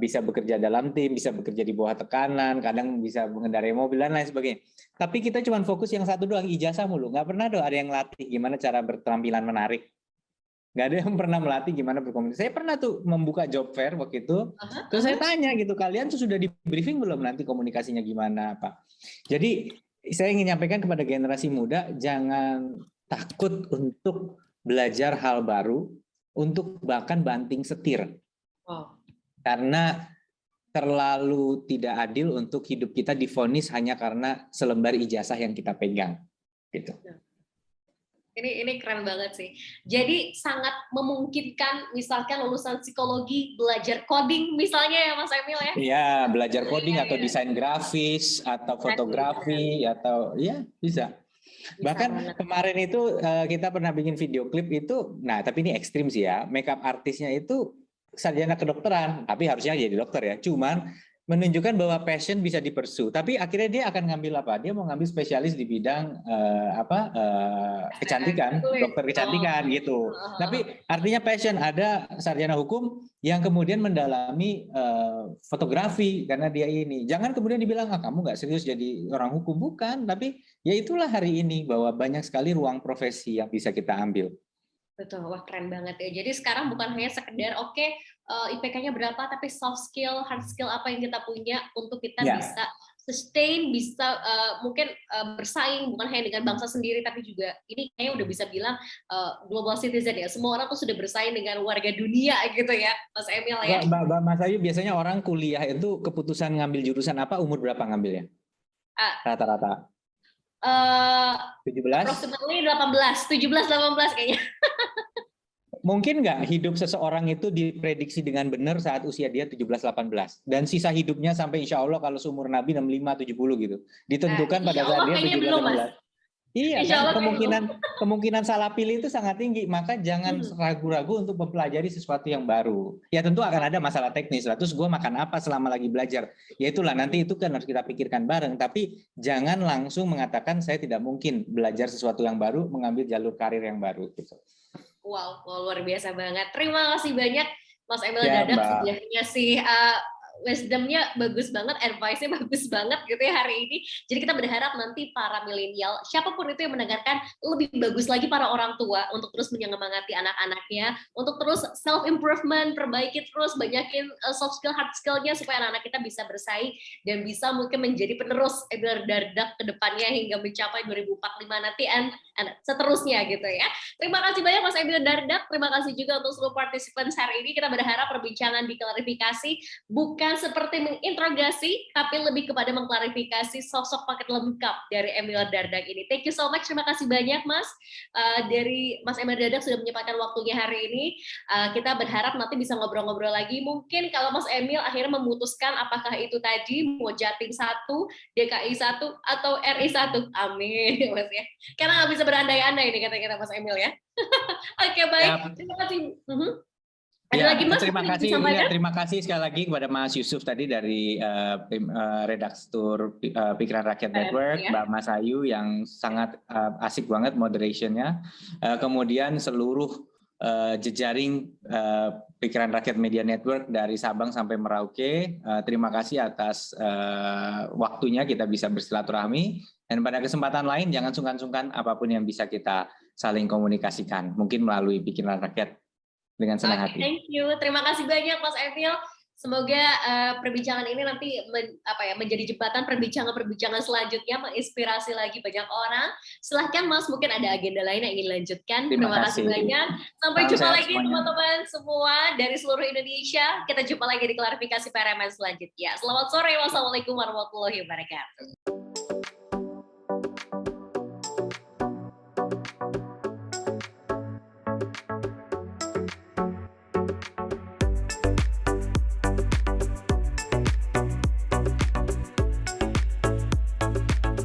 bisa bekerja dalam tim, bisa bekerja di bawah tekanan, kadang bisa mengendarai mobil dan lain sebagainya. Tapi kita cuma fokus yang satu doang, ijazah mulu. Nggak pernah ada yang latih gimana cara berpenampilan menarik. Nggak ada yang pernah melatih gimana berkomunikasi. Saya pernah tuh membuka job fair waktu itu, terus saya tanya gitu, kalian tuh sudah di briefing belum nanti komunikasinya gimana Pak? Jadi saya ingin nyampaikan kepada generasi muda, jangan takut untuk belajar hal baru, untuk bahkan banting setir. Karena terlalu tidak adil untuk hidup kita divonis hanya karena selembar ijazah yang kita pegang. Gitu. Ini keren banget sih. Jadi sangat memungkinkan misalkan lulusan psikologi belajar coding misalnya ya Mas Emil ya? Iya, belajar coding atau desain grafis atau fotografi atau ya bisa. Bahkan kemarin itu kita pernah bikin video klip itu, nah tapi ini ekstrim sih ya, makeup artisnya itu sarjana kedokteran, tapi harusnya jadi dokter ya. Cuman menunjukkan bahwa passion bisa dipersu, tapi akhirnya dia akan ngambil apa? Dia mau ngambil spesialis di bidang kecantikan, dokter kecantikan gitu. Tapi artinya passion, ada sarjana hukum yang kemudian mendalami fotografi karena dia ini. Jangan kemudian dibilang kamu nggak serius jadi orang hukum, bukan. Tapi ya itulah hari ini bahwa banyak sekali ruang profesi yang bisa kita ambil. Betul, wah keren banget ya. Jadi sekarang bukan hanya sekedar IPK-nya berapa, tapi soft skill, hard skill apa yang kita punya untuk kita bisa sustain, bisa mungkin bersaing bukan hanya dengan bangsa sendiri, tapi juga ini kayaknya udah bisa bilang global citizen ya. Semua orang tuh sudah bersaing dengan warga dunia gitu ya, Mas Emil ya. Mbak Mas Ayu, biasanya orang kuliah itu keputusan ngambil jurusan apa, umur berapa ngambilnya? Rata-rata? 17? Approximately 17-18 kayaknya. Mungkin nggak hidup seseorang itu diprediksi dengan benar saat usia dia 17-18 dan sisa hidupnya sampai insya Allah kalau seumur Nabi 65-70 gitu ditentukan pada saat dia 17-18. Iya kan, kemungkinan salah pilih itu sangat tinggi, maka jangan ragu-ragu untuk mempelajari sesuatu yang baru. Ya tentu akan ada masalah teknis lah, terus gue makan apa selama lagi belajar, ya itulah nanti itu kan harus kita pikirkan bareng, tapi jangan langsung mengatakan saya tidak mungkin belajar sesuatu yang baru, mengambil jalur karir yang baru gitu. Wow, luar biasa banget. Terima kasih banyak Mas Emil Dardak sudah ngasih wisdom-nya bagus banget, advice-nya bagus banget gitu ya hari ini. Jadi kita berharap nanti para milenial, siapapun itu yang mendengarkan, lebih bagus lagi para orang tua untuk terus menyemangati anak-anaknya, untuk terus self-improvement, perbaiki terus, banyakin soft skill, hard skill-nya supaya anak-anak kita bisa bersaing dan bisa mungkin menjadi penerus Emil Dardak ke depannya hingga mencapai 2045 nanti and seterusnya gitu ya. Terima kasih banyak Mas Emil Dardak, terima kasih juga untuk seluruh participants hari ini. Kita berharap perbincangan diklarifikasi bukan seperti menginterogasi, tapi lebih kepada mengklarifikasi sosok paket lengkap dari Emil Dardak ini. Thank you so much, terima kasih banyak Mas. Dari Mas Emil Dardak sudah menyempatkan waktunya hari ini. Kita berharap nanti bisa ngobrol-ngobrol lagi. Mungkin kalau Mas Emil akhirnya memutuskan apakah itu tadi mau Jatim 1, DKI 1, atau RI 1. Amin, Mas ya. Karena nggak bisa berandai-andai ini kata-kata Mas Emil ya. Oke, baik. Terima kasih. Ada lagi Mas? Terima kasih sekali lagi kepada Mas Yusuf tadi dari redaktur Pikiran Rakyat Network, Mbak Mas Ayu yang sangat asik banget moderationnya. Kemudian seluruh jejaring Pikiran Rakyat Media Network dari Sabang sampai Merauke. Terima kasih atas waktunya kita bisa bersilaturahmi. Dan pada kesempatan lain jangan sungkan-sungkan apapun yang bisa kita saling komunikasikan. Mungkin melalui Pikiran Rakyat. Dengan senang hati. Thank you. Terima kasih banyak Mas Emil. Semoga perbincangan ini nanti menjadi jembatan perbincangan selanjutnya, menginspirasi lagi banyak orang. Silahkan Mas, mungkin ada agenda lain yang ingin dilanjutkan. Terima kasih banyak. Sampai jumpa lagi teman-teman semua dari seluruh Indonesia. Kita jumpa lagi di klarifikasi PRMN selanjutnya. Selamat sore. Wassalamualaikum warahmatullahi wabarakatuh.